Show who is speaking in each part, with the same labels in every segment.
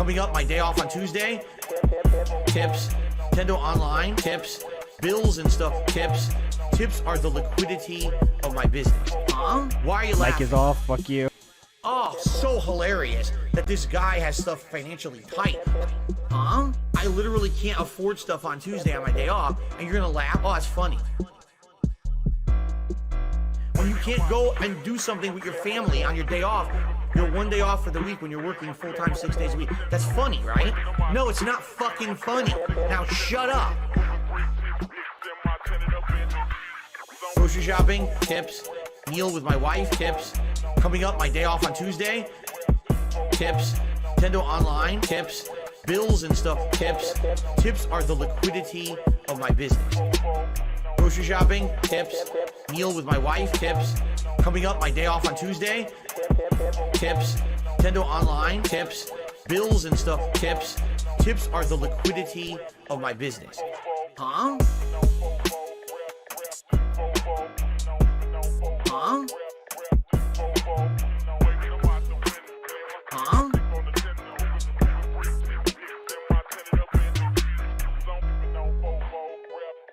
Speaker 1: Coming up, my day off on Tuesday. Tips. Nintendo Online. Tips. Bills and stuff. Tips. Tips are the liquidity of my business. Huh? Why are you laughing?
Speaker 2: Mic is off. Fuck you.
Speaker 1: Oh, so hilarious that this guy has stuff financially tight. Huh? I literally can't afford stuff on Tuesday on my day off, and you're gonna laugh? Oh, that's funny. When you can't go and do something with your family on your day off, your one day off for the week when you're working full-time 6 days a week. That's funny, right? No, it's not fucking funny. Now shut up. Grocery shopping, tips. Meal with my wife, tips. Coming up, my day off on Tuesday, tips. Nintendo Online, tips. Bills and stuff, tips. Tips are the liquidity of my business. Grocery shopping, tips. Meal with my wife, tips. Coming up, my day off on Tuesday, tips. Nintendo Online, tips. Bills and stuff, tips. Tips are the liquidity of my business. Huh? Huh? Huh?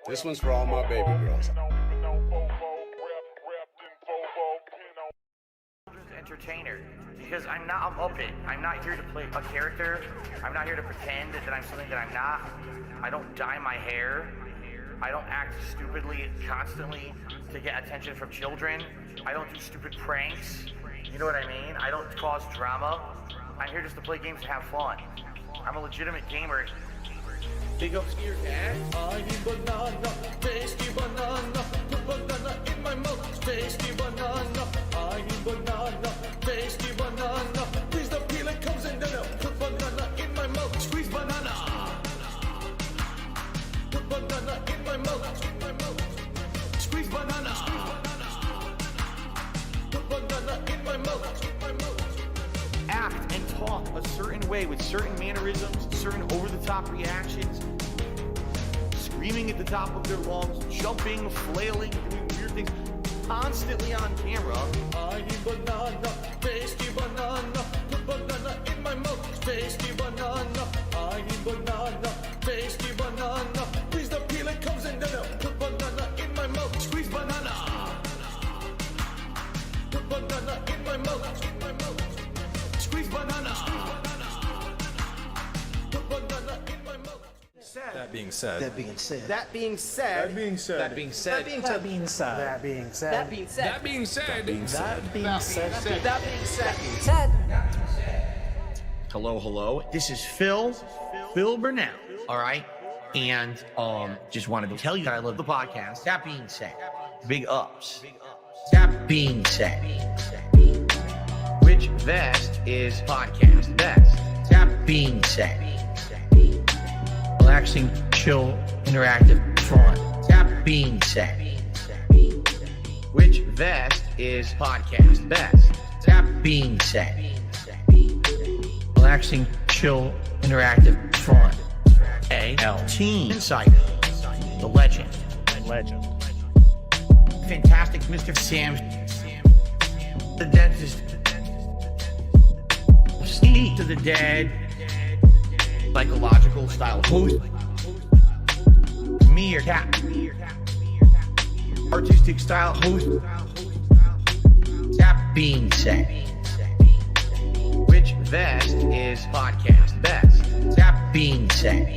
Speaker 3: This one's for all my baby girls.
Speaker 1: Entertainer, because I'm up it. I'm not here to play a character. I'm not here to pretend that I'm something that I'm not. I don't dye my hair. I don't act stupidly constantly to get attention from children. I don't do stupid pranks. You know what I mean? I don't cause drama. I'm here just to play games and have fun. I'm a legitimate gamer. Big up Skier Cat.
Speaker 4: I need banana, tasty banana. Put banana in my mouth, tasty banana. I need banana, tasty banana. Please the peel it comes in there. Put banana in my mouth, squeeze banana. Put banana in my mouth, squeeze banana. Put banana in my mouth.
Speaker 1: Act and talk a certain way with certain mannerisms, certain over-the-top reactions, screaming at the top of their lungs, jumping, flailing, doing weird things, constantly on camera.
Speaker 4: I need banana, tasty banana. Put banana in my mouth, tasty banana. I need banana, tasty banana. Please the peel it comes in there. Put banana in my mouth, squeeze banana. Put banana in my mouth. Squeeze banana. Put banana in my mouth.
Speaker 5: That being said.
Speaker 6: That being said.
Speaker 7: That being said.
Speaker 5: That being said.
Speaker 7: That being said.
Speaker 2: That being said.
Speaker 6: That being said.
Speaker 7: That being said.
Speaker 5: That being said.
Speaker 6: That being said.
Speaker 7: That being said.
Speaker 1: Hello. This is Phil Burnell. All right. And just wanted to tell you that I love the podcast. That being said, big ups. That being said, which vest is podcast best? That being said, relaxing, chill, interactive, fun. That being said, which vest is podcast best? That being said, relaxing, chill, interactive, fun. ALT Insider, the legend. Fantastic Mr. Sam, the dentist. Speak to the dead, psychological style host. Meerkat, artistic style host. That being said, which vest is podcast best? That being said,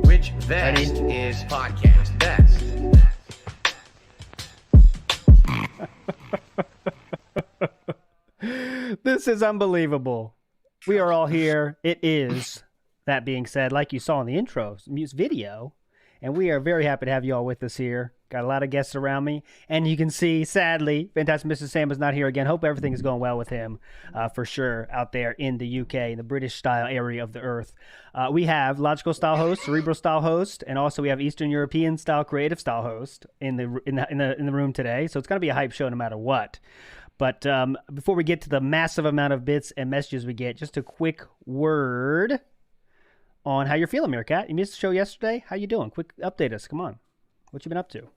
Speaker 1: which vest is podcast best?
Speaker 2: This is unbelievable. We are all here. It is, that being said, like you saw in the intro music video, and we are very happy to have you all with us here. Got a lot of guests around me, and you can see, sadly, FantasticMrSam is not here again. Hope everything is going well with him, for sure, out there in the UK, the British style area of the earth. We have logical style host, cerebral style host, and also we have Eastern European style, creative style host in the room today. So it's going to be a hype show no matter what. But before we get to the massive amount of bits and messages we get, just a quick word on how you're feeling, Meerkat. You missed the show yesterday. How you doing? Quick update us. Come on. What you been up to?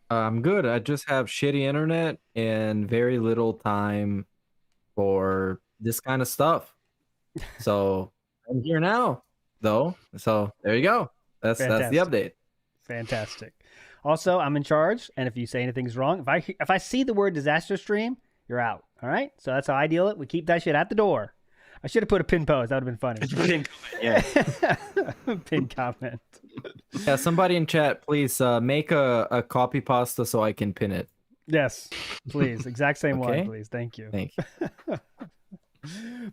Speaker 5: I'm good. I just have shitty internet and very little time for this kind of stuff. So I'm here now, though. So there you go. That's the
Speaker 2: Fantastic.
Speaker 5: update.
Speaker 2: Fantastic. Also, I'm in charge, and if you say anything's wrong, if I see the word disaster stream, you're out. All right? So that's how I deal it. We keep that shit at the door. I should have put a pin pose. That would have been funny.
Speaker 6: Yeah.
Speaker 2: Pin comment.
Speaker 5: Yeah, somebody in chat, please make a copy pasta so I can pin it.
Speaker 2: Yes, please. Exact same one,
Speaker 5: Okay.
Speaker 2: please. Thank you.
Speaker 5: Thank you.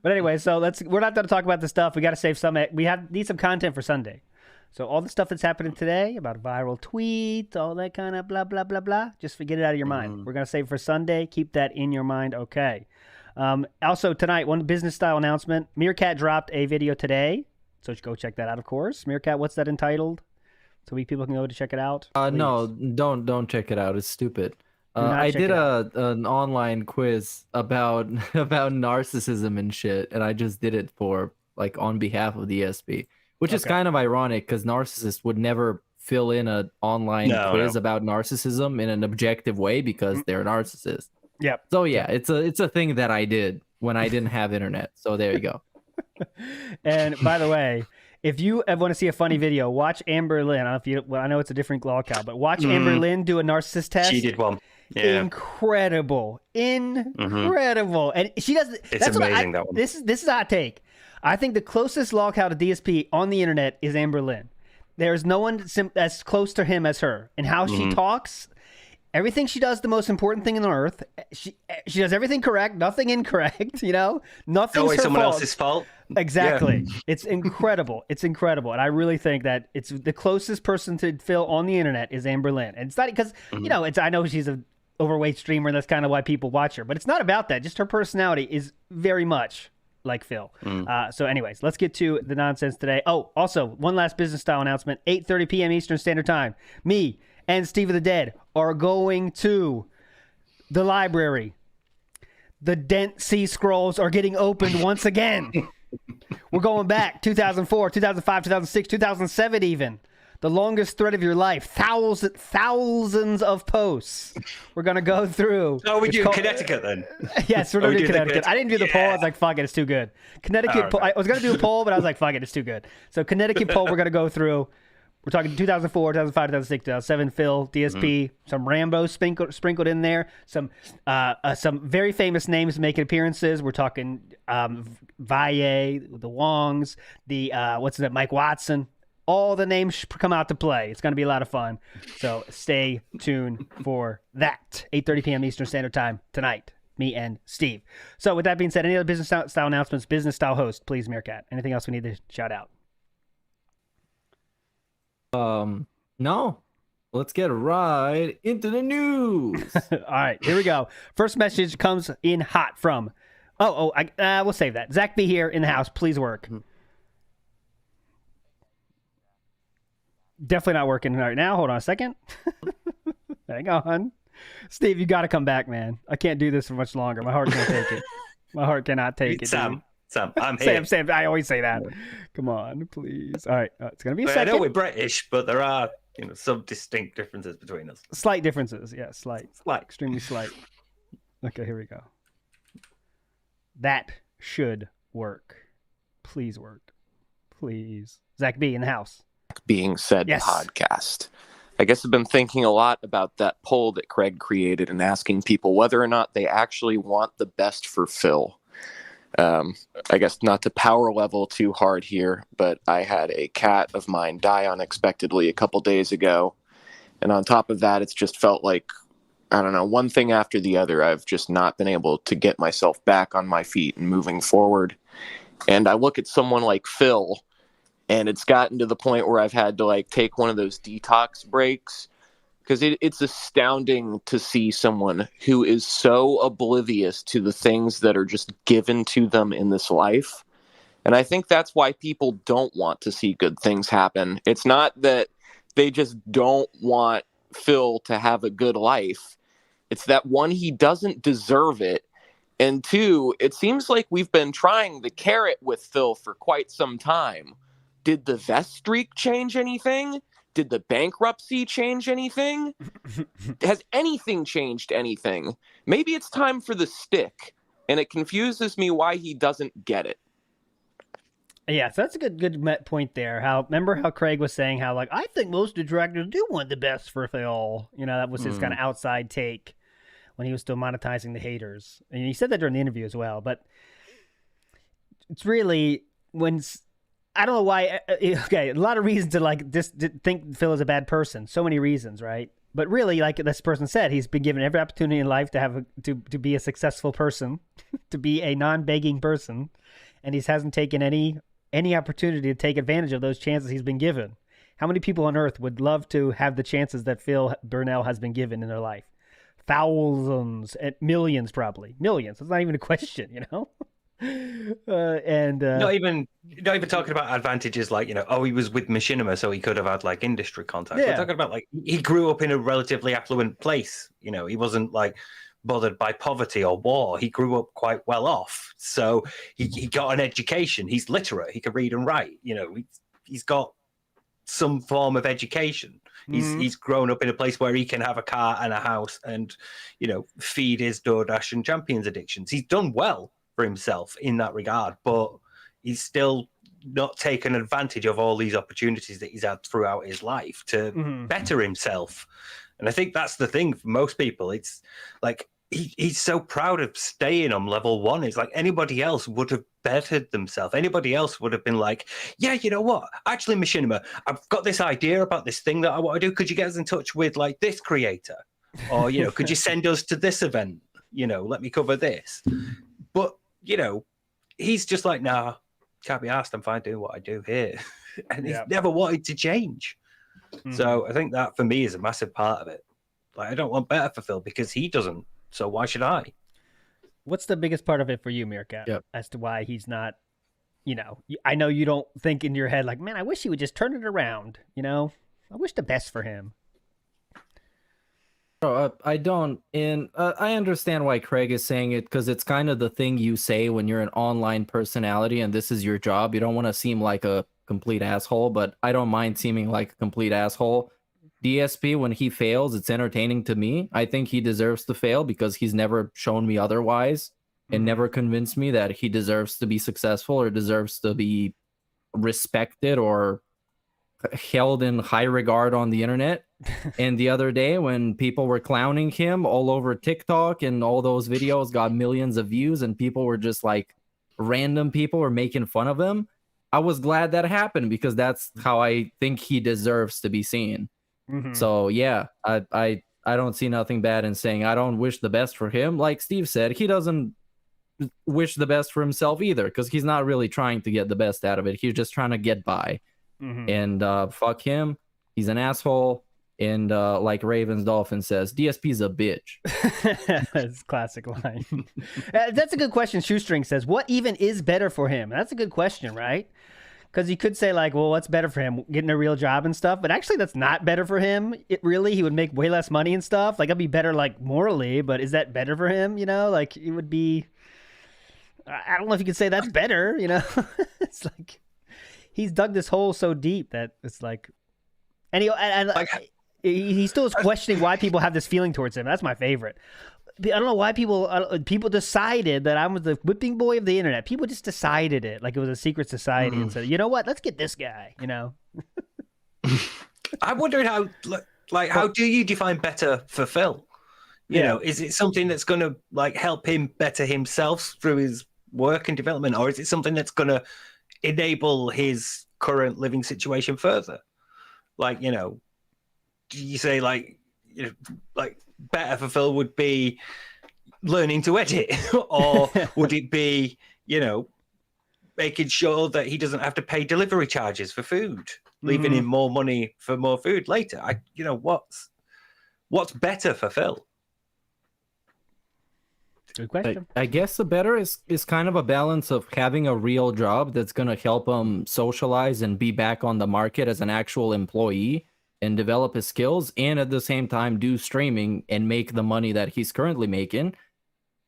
Speaker 2: But anyway, so we're not going to talk about the stuff. We got to save some. Need some content for Sunday. So all the stuff that's happening today about viral tweets, all that kind of blah, blah, blah, blah, just forget it out of your mind. We're going to save for Sunday. Keep that in your mind. Okay. Also tonight, one business style announcement. Meerkat dropped a video today. So go check that out, of course. Meerkat, what's that entitled? So people can go to check it out.
Speaker 5: No, don't check it out. It's stupid.
Speaker 2: not
Speaker 5: I
Speaker 2: check
Speaker 5: did
Speaker 2: it out.
Speaker 5: an online quiz about narcissism and shit, and I just did it for like on behalf of the ESP, which is
Speaker 2: Okay.
Speaker 5: kind of ironic because narcissists would never fill in an online quiz about narcissism in an objective way because they're a narcissist.
Speaker 2: Yep.
Speaker 5: So yeah, it's a thing that I did when I didn't have internet. So there you go.
Speaker 2: And by the way, if you want to see a funny video, watch Amber Lynn. I don't know if you. Well, I know it's a different lolcow, but watch Amber Lynn do a narcissist test.
Speaker 6: She did one. Yeah.
Speaker 2: Incredible, and she does.
Speaker 6: It's amazing, that one.
Speaker 2: This is a hot take. I think the closest lolcow to DSP on the internet is Amber Lynn. There's no one as close to him as her, and how she talks. Everything she does, the most important thing on earth. She does everything correct, nothing incorrect. You know, nothing's
Speaker 6: Always
Speaker 2: her
Speaker 6: someone
Speaker 2: fault.
Speaker 6: else's fault.
Speaker 2: Exactly. It's incredible. It's incredible. And I really think that it's the closest person to Phil on the internet is Amber Lynn. And it's not because, you know, I know she's an overweight streamer and that's kind of why people watch her, but it's not about that. Just her personality is very much like Phil. So anyways, let's get to the nonsense today. Oh, also one last business style announcement, 8:30 p.m. Eastern Standard Time. Me and Steve of the Dead are going to the library. The Dent Sea Scrolls are getting opened once again. We're going back 2004, 2005, 2006, 2007 even. The longest thread of your life. Thousands of posts. We're going to go through.
Speaker 6: Oh, we do Connecticut then.
Speaker 2: Yes, we're
Speaker 6: Oh, we
Speaker 2: going to do
Speaker 6: do the
Speaker 2: Connecticut. I didn't do the poll. I was like, fuck it, it's too good. Connecticut poll. I was going to do a poll, but I was like, fuck it, it's too good. So Connecticut poll we're going to go through. We're talking 2004, 2005, 2006, 2007, Phil, DSP, some Rambo sprinkled in there, some very famous names making appearances. We're talking Valle, the Wongs, what's that, Mike Watson. All the names come out to play. It's going to be a lot of fun. So stay tuned for that. 8:30 p.m. Eastern Standard Time tonight. Me and Steve. So with that being said, any other business style announcements, business style host, please, Meerkat. Anything else we need to shout out?
Speaker 5: No. Let's get right into the news.
Speaker 2: All right, here we go. First message comes in hot from. We'll save that. Zach B here in the house. Please work. Definitely not working right now. Hold on a second. Hang on. Steve, you got to come back, man. I can't do this for much longer. My heart can't take it. My heart cannot take it.
Speaker 6: Sam, I'm
Speaker 2: dude.
Speaker 6: here.
Speaker 2: Sam, I always say that. Come on, please. All right, it's going to be a
Speaker 6: I
Speaker 2: second.
Speaker 6: know we're British, but there are some distinct differences between us.
Speaker 2: Slight differences. Yeah, slight.
Speaker 6: Slight.
Speaker 2: Extremely slight. Okay, here we go. That should work. Please work. Please. Zach B in the house.
Speaker 8: Being said
Speaker 2: Yes.
Speaker 8: podcast. I guess I've been thinking a lot about that poll that Craig created and asking people whether or not they actually want the best for Phil. I guess not to power level too hard here, but I had a cat of mine die unexpectedly a couple days ago. And on top of that, it's just felt like, I don't know, one thing after the other. I've just not been able to get myself back on my feet and moving forward. And I look at someone like Phil, and it's gotten to the point where I've had to take one of those detox breaks, because it's astounding to see someone who is so oblivious to the things that are just given to them in this life. And I think that's why people don't want to see good things happen. It's not that they just don't want Phil to have a good life. It's that, one, he doesn't deserve it. And two, it seems like we've been trying the carrot with Phil for quite some time. Did the vest streak change anything? Did the bankruptcy change anything? Has anything changed anything? Maybe it's time for the stick, and it confuses me why he doesn't get it.
Speaker 2: Yeah, so that's a good point there. Remember how Craig was saying how like I think most of the directors do want the best for Phil. You know, that was his kind of outside take when he was still monetizing the haters, and he said that during the interview as well. But it's really I don't know why. Okay, a lot of reasons to like think Phil is a bad person. So many reasons, right? But really, like this person said, he's been given every opportunity in life to have to be a successful person, to be a non-begging person, and he hasn't taken any opportunity to take advantage of those chances he's been given. How many people on earth would love to have the chances that Phil Burnell has been given in their life? Thousands, and millions, probably millions. It's not even a question, you know.
Speaker 6: Not even talking about advantages like, you know, oh, he was with Machinima, so he could have had like industry contacts.
Speaker 2: Yeah.
Speaker 6: We're talking about like he grew up in a relatively affluent place. You know, he wasn't like bothered by poverty or war. He grew up quite well off, so he got an education. He's literate. He can read and write. You know, he's got some form of education. He's grown up in a place where he can have a car and a house and, you know, feed his DoorDash and Champions addictions. He's done well for himself in that regard, but he's still not taken advantage of all these opportunities that he's had throughout his life to better himself. And I think that's the thing for most people. It's like he's so proud of staying on level 1. It's like anybody else would have bettered themselves. Anybody else would have been like, yeah, you know what? Actually, Machinima, I've got this idea about this thing that I want to do. Could you get us in touch with like this creator? Or, you know, could you send us to this event? You know, let me cover this. But, you know, he's just like, nah, can't be asked. I'm fine doing what I do here. And he's never wanted to change. So I think that for me is a massive part of it. Like, I don't want better for Phil because he doesn't. So why should I?
Speaker 2: What's the biggest part of it for you, Meerkat, as to why he's not, you know, I know you don't think in your head like, man, I wish he would just turn it around. You know, I wish the best for him.
Speaker 5: I don't, and I understand why Craig is saying it because it's kind of the thing you say when you're an online personality and this is your job. You don't want to seem like a complete asshole, but I don't mind seeming like a complete asshole. DSP, when he fails, it's entertaining to me. I think he deserves to fail because he's never shown me otherwise and never convinced me that he deserves to be successful or deserves to be respected or held in high regard on the internet. And the other day when people were clowning him all over TikTok and all those videos got millions of views and people were just like random people were making fun of him, I was glad that happened because that's how I think he deserves to be seen. So yeah, I don't see nothing bad in saying I don't wish the best for him. Like Steve said, he doesn't wish the best for himself either because he's not really trying to get the best out of it. He's just trying to get by. And fuck him. He's an asshole. And like Ravens Dolphin says, DSP's a bitch.
Speaker 2: That's a classic line. That's a good question. Shoestring says, what even is better for him? That's a good question, right? Because you could say like, well, what's better for him? Getting a real job and stuff. But actually, that's not better for him. He would make way less money and stuff. Like, it'd be better like morally, but is that better for him? You know, like it would be, I don't know if you could say that's better, you know? It's like, he's dug this hole so deep that it's like, and he still is questioning why people have this feeling towards him. That's my favorite. I don't know why people decided that I was the whipping boy of the internet. People just decided it like it was a secret society and said, you know what, let's get this guy, you know?
Speaker 6: I'm wondering how do you define better for Phil? You know, is it something that's going to like help him better himself through his work and development, or is it something that's going to enable his current living situation further? Like, you know, do you say like, you know, like better for Phil would be learning to edit, or would it be, you know, making sure that he doesn't have to pay delivery charges for food, leaving him more money for more food later? You know, what's better for Phil?
Speaker 2: Good question.
Speaker 5: I guess the better is kind of a balance of having a real job that's going to help him socialize and be back on the market as an actual employee and develop his skills, and at the same time do streaming and make the money that he's currently making.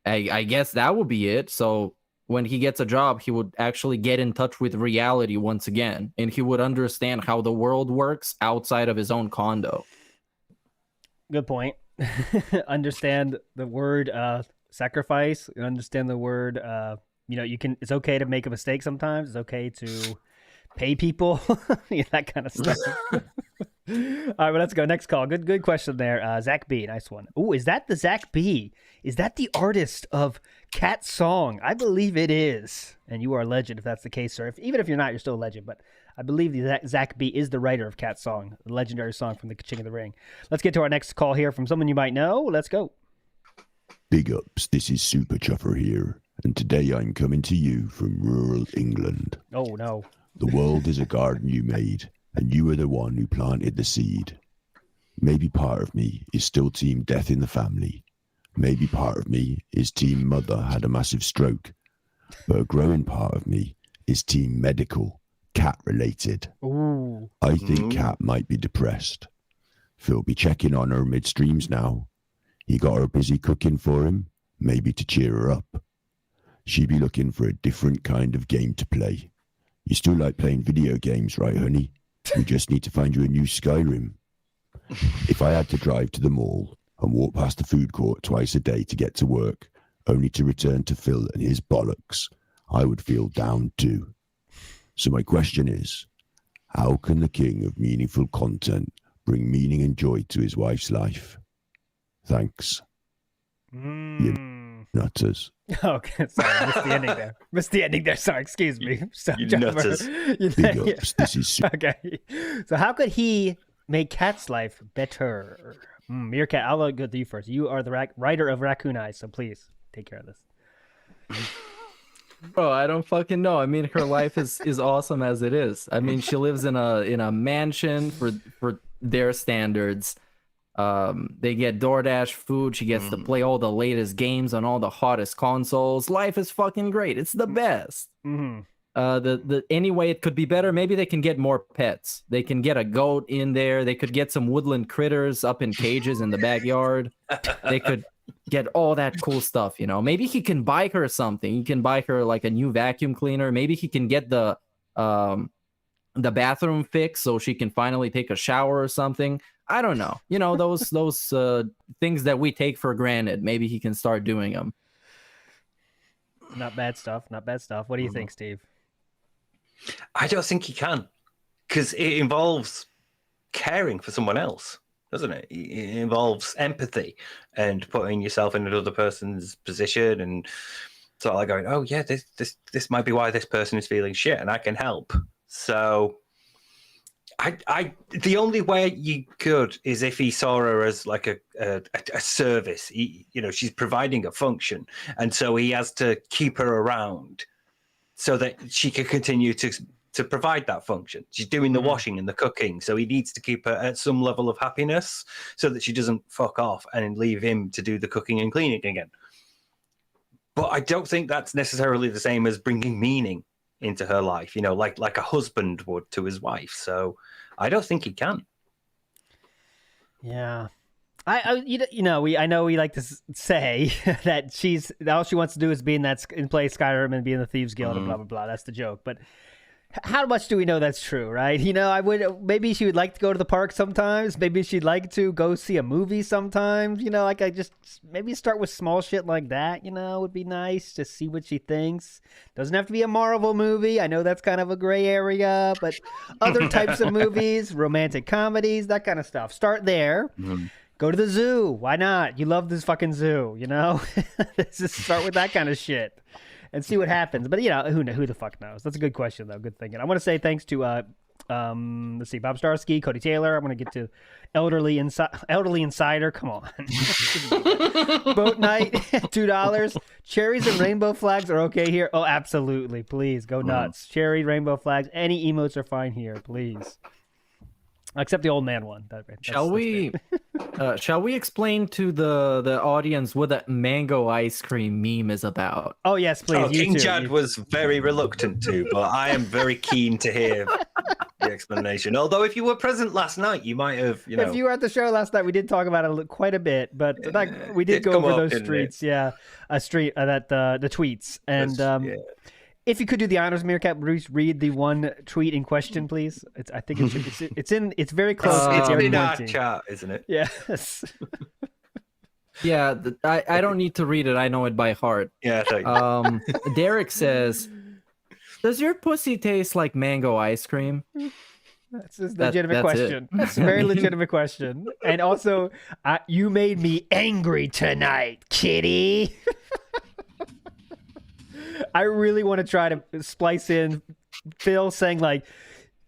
Speaker 5: I guess that would be it. So when he gets a job, he would actually get in touch with reality once again, and he would understand how the world works outside of his own condo.
Speaker 2: Good point. Understand the word sacrifice, understand the word you can. It's okay to make a mistake sometimes. It's okay to pay people, that kind of stuff. All right, well, let's go. Next call. Good question there. Zach B, nice one. Oh, is that the Zach B? Is that the artist of Cat Song? I believe it is. And you are a legend if that's the case, sir. Even if you're not, you're still a legend. But I believe the Zach B is the writer of Cat Song, the legendary song from the King of the Ring. Let's get to our next call here from someone you might know. Let's go.
Speaker 9: Big ups, this is Super Chuffer here, and today I'm coming to you from rural England.
Speaker 2: Oh, no.
Speaker 9: The world is a garden you made, and you are the one who planted the seed. Maybe part of me is still Team Death in the Family. Maybe part of me is Team Mother had a massive stroke. But a growing part of me is Team Medical, cat related.
Speaker 2: Ooh.
Speaker 9: I think Cat might be depressed. Phil be checking on her midstreams now. He got her busy cooking for him, maybe to cheer her up. She be looking for a different kind of game to play. You still like playing video games, right, honey? We just need to find you a new Skyrim. If I had to drive to the mall and walk past the food court twice a day to get to work, only to return to Phil and his bollocks, I would feel down too. So my question is, how can the king of meaningful content bring meaning and joy to his wife's life? Thanks. You nutters.
Speaker 2: Okay, sorry, missed the ending there. Missed the ending there. Sorry, excuse me. So,
Speaker 6: You nutters.
Speaker 9: Big ups, this is
Speaker 2: Okay. So how could he make Cat's life better? Meerkat, I'll go to you first. You are the writer of Raccoon Eyes, so please take care of this.
Speaker 5: Bro, I don't fucking know. I mean, her life is awesome as it is. I mean, she lives in a mansion for their standards. They get DoorDash food. She gets to play all the latest games on all the hottest consoles. Life is fucking great. It's the best. The anyway, it could be better. Maybe they can get more pets. They can get a goat in there. They could get some woodland critters up in cages in the backyard. They could get all that cool stuff, Maybe he can buy her something. He can buy her like a new vacuum cleaner. Maybe he can get the bathroom fixed so she can finally take a shower or something. I don't know. Those things that we take for granted. Maybe he can start doing them.
Speaker 2: Not bad stuff. Not bad stuff. What do you think, Steve?
Speaker 6: I don't think he can, because it involves caring for someone else, doesn't it? It involves empathy and putting yourself in another person's position and sort of like going, oh yeah, this might be why this person is feeling shit, and I can help. So the only way you could is if he saw her as like a service. She's providing a function, and so he has to keep her around so that she can continue to provide that function. She's doing the washing and the cooking, so he needs to keep her at some level of happiness so that she doesn't fuck off and leave him to do the cooking and cleaning again. But I don't think that's necessarily the same as bringing meaning into her life, like a husband would to his wife. So I don't think he can.
Speaker 2: Yeah. I know we like to say that all she wants to do is be in play Skyrim and be in the Thieves Guild and blah blah blah. That's the joke. But how much do we know that's true, right? Maybe she would like to go to the park sometimes. Maybe she'd like to go see a movie sometimes. Maybe start with small shit like that. Would be nice to see what she thinks. Doesn't have to be a Marvel movie. I know that's kind of a gray area, but other types of movies, romantic comedies, that kind of stuff. Start there. Go to the zoo. Why not? You love this fucking zoo, Let's just start with that kind of shit and see what happens. But, who the fuck knows? That's a good question, though. Good thinking. I want to say thanks to, let's see, Bob Starsky, Cody Taylor. I want to get to Elderly Insider. Come on. Boat Night, $2. Cherries and rainbow flags are okay here. Oh, absolutely. Please, go nuts. Cherry, rainbow flags, any emotes are fine here, please. Except the old man one.
Speaker 5: Shall we explain to the audience what that mango ice cream meme is about?
Speaker 2: Oh yes, please.
Speaker 6: King Chad was very reluctant to, but I am very keen to hear the explanation. Although, if you were present last night, you might have.
Speaker 2: If you were at the show last night, we did talk about it quite a bit, but we did go over those streets. Yeah, the tweets, and if you could do the honors, Meerkat, read the one tweet in question, please. I think it's very close.
Speaker 6: It's in our chat, isn't it?
Speaker 2: Yes.
Speaker 5: Yeah, I don't need to read it. I know it by heart.
Speaker 6: Yeah,
Speaker 5: Derek says, "Does your pussy taste like mango ice cream?"
Speaker 2: That's a legitimate
Speaker 5: that's
Speaker 2: question.
Speaker 5: it.
Speaker 2: That's a very legitimate question. And also, you made me angry tonight, kitty. I really want to try to splice in Phil saying like,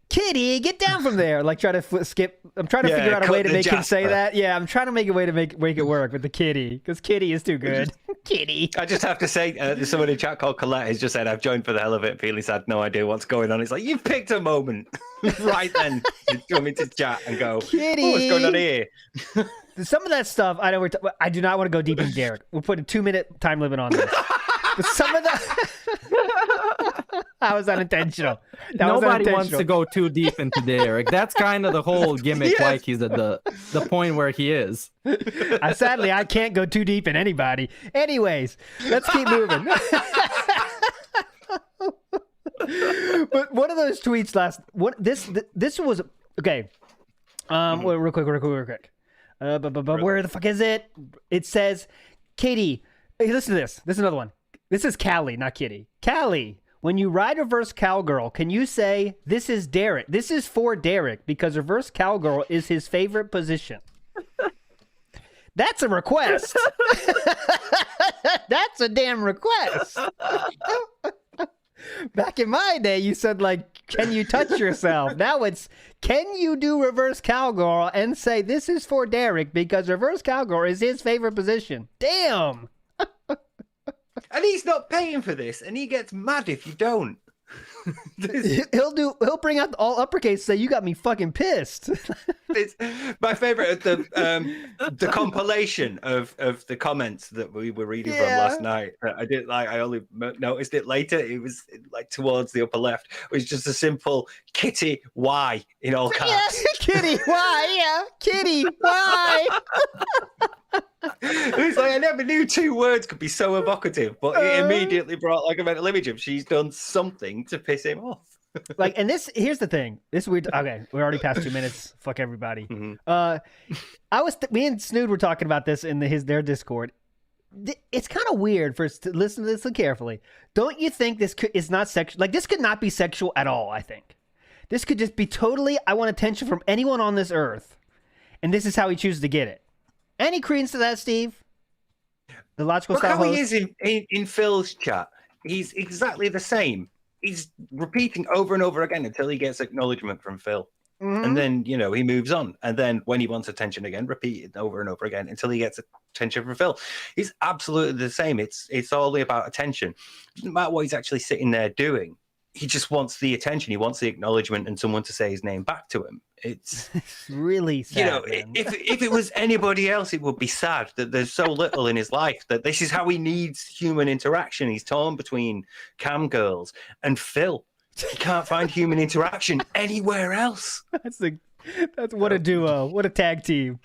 Speaker 2: "Kitty, get down from there." Like try to skip. I'm trying to figure out a way to make him say that. Yeah, I'm trying to make a way to make it work with the kitty because kitty is too good. Kitty.
Speaker 6: I just have to say, there's someone in chat called Colette has just said, "I've joined for the hell of it. Feeling sad, no idea what's going on." It's like, you've picked a moment right then to come into chat and go,
Speaker 2: "Kitty,
Speaker 6: oh, what's going on here?"
Speaker 2: Some of that stuff, I know. I do not want to go deep in Derek. We'll put a 2-minute time limit on this. But some of the that was unintentional.
Speaker 5: Nobody wants to go too deep into Derek. That's kind of the whole gimmick.
Speaker 6: Yes.
Speaker 5: Like he's at the point where he is.
Speaker 2: Sadly, I can't go too deep in anybody. Anyways, let's keep moving. But one of those tweets this was okay. Real quick. But where the fuck is it? It says, "Katie, hey, listen to this. This is another one. This is Callie, not Kitty. Callie, when you ride reverse cowgirl, can you say, 'This is Derek. This is for Derek because reverse cowgirl is his favorite position'?" That's a request. That's a damn request. Back in my day, you said, like, "Can you touch yourself?" Now it's, "Can you do reverse cowgirl and say, 'This is for Derek because reverse cowgirl is his favorite position'?" Damn.
Speaker 6: And he's not paying for this, and he gets mad if you don't.
Speaker 2: He'll bring out all uppercase, say, "You got me fucking pissed."
Speaker 6: It's my favorite, the compilation of the comments that we were reading from last night. I only noticed it later. It was like towards the upper left. It was just a simple "Kitty, why?" in all caps.
Speaker 2: Yeah, Kitty, why? Yeah, Kitty, why?
Speaker 6: It's like I never knew 2 words could be so evocative, but it immediately brought like a mental image of she's done something to piss him off.
Speaker 2: Like, and here's the thing. We're already past 2 minutes. Fuck everybody.
Speaker 6: Mm-hmm.
Speaker 2: Me and Snood were talking about this in their Discord. It's kind of weird for us to listen to this carefully. Don't you think this is not sexual? Like, this could not be sexual at all. I think this could just be totally, I want attention from anyone on this earth, and this is how he chooses to get it. Any credence to that, Steve? The logical
Speaker 6: Look
Speaker 2: style
Speaker 6: how
Speaker 2: host?
Speaker 6: he is in Phil's chat. He's exactly the same. He's repeating over and over again until he gets acknowledgement from Phil.
Speaker 2: Mm-hmm.
Speaker 6: And then, he moves on. And then when he wants attention again, repeat it over and over again until he gets attention from Phil. He's absolutely the same. It's all about attention. It doesn't matter what he's actually sitting there doing. He just wants the attention. He wants the acknowledgement and someone to say his name back to him. It's
Speaker 2: really sad.
Speaker 6: If it was anybody else, it would be sad that there's so little in his life, that this is how he needs human interaction. He's torn between cam girls and Phil. He can't find human interaction anywhere else.
Speaker 2: That's what a duo. What a tag team.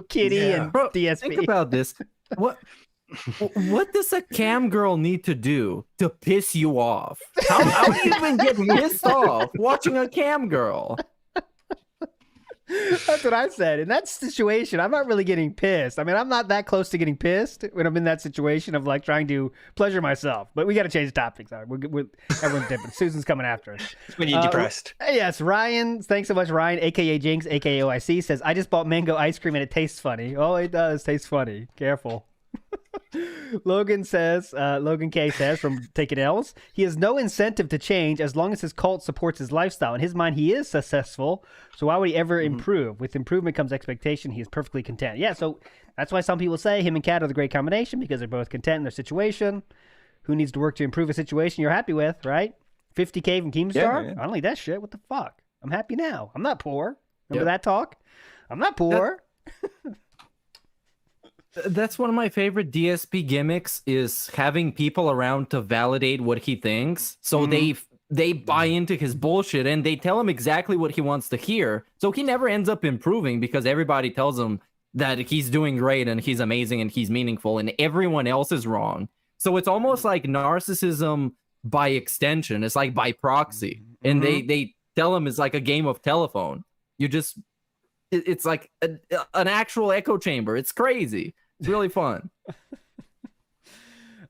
Speaker 2: Kitty and
Speaker 5: Bro,
Speaker 2: DSP.
Speaker 5: think about this. What does a cam girl need to do to piss you off? How do you even get pissed off watching a cam girl?
Speaker 2: That's what I said. In that situation, I'm not really getting pissed. I mean, I'm not that close to getting pissed when I'm in that situation of like trying to pleasure myself. But we got to change the topic. Sorry, everyone's different. Susan's coming after us.
Speaker 6: When you're depressed.
Speaker 2: Yes, Ryan. Thanks so much, Ryan, aka Jinx, aka OIC, says, "I just bought mango ice cream and it tastes funny." Oh, it does taste funny. Careful. Logan K says from Taking L's, he has no incentive to change as long as his cult supports his lifestyle. In his mind, he is successful, so why would he ever improve? With improvement comes expectation. He is perfectly content. Yeah, so that's why some people say him and Kat are the great combination, because they're both content in their situation. Who needs to work to improve a situation you're happy with, right? 50K from Keemstar?
Speaker 6: Yeah.
Speaker 2: I don't need that shit. What the fuck? I'm happy now. I'm not poor. Remember that talk? I'm not poor.
Speaker 5: That's one of my favorite DSP gimmicks, is having people around to validate what he thinks. So they buy into his bullshit and they tell him exactly what he wants to hear. So he never ends up improving because everybody tells him that he's doing great and he's amazing and he's meaningful and everyone else is wrong. So it's almost like narcissism by extension. It's like by proxy. And they tell him it's like a game of telephone. It's like an actual echo chamber. It's crazy. It's really fun.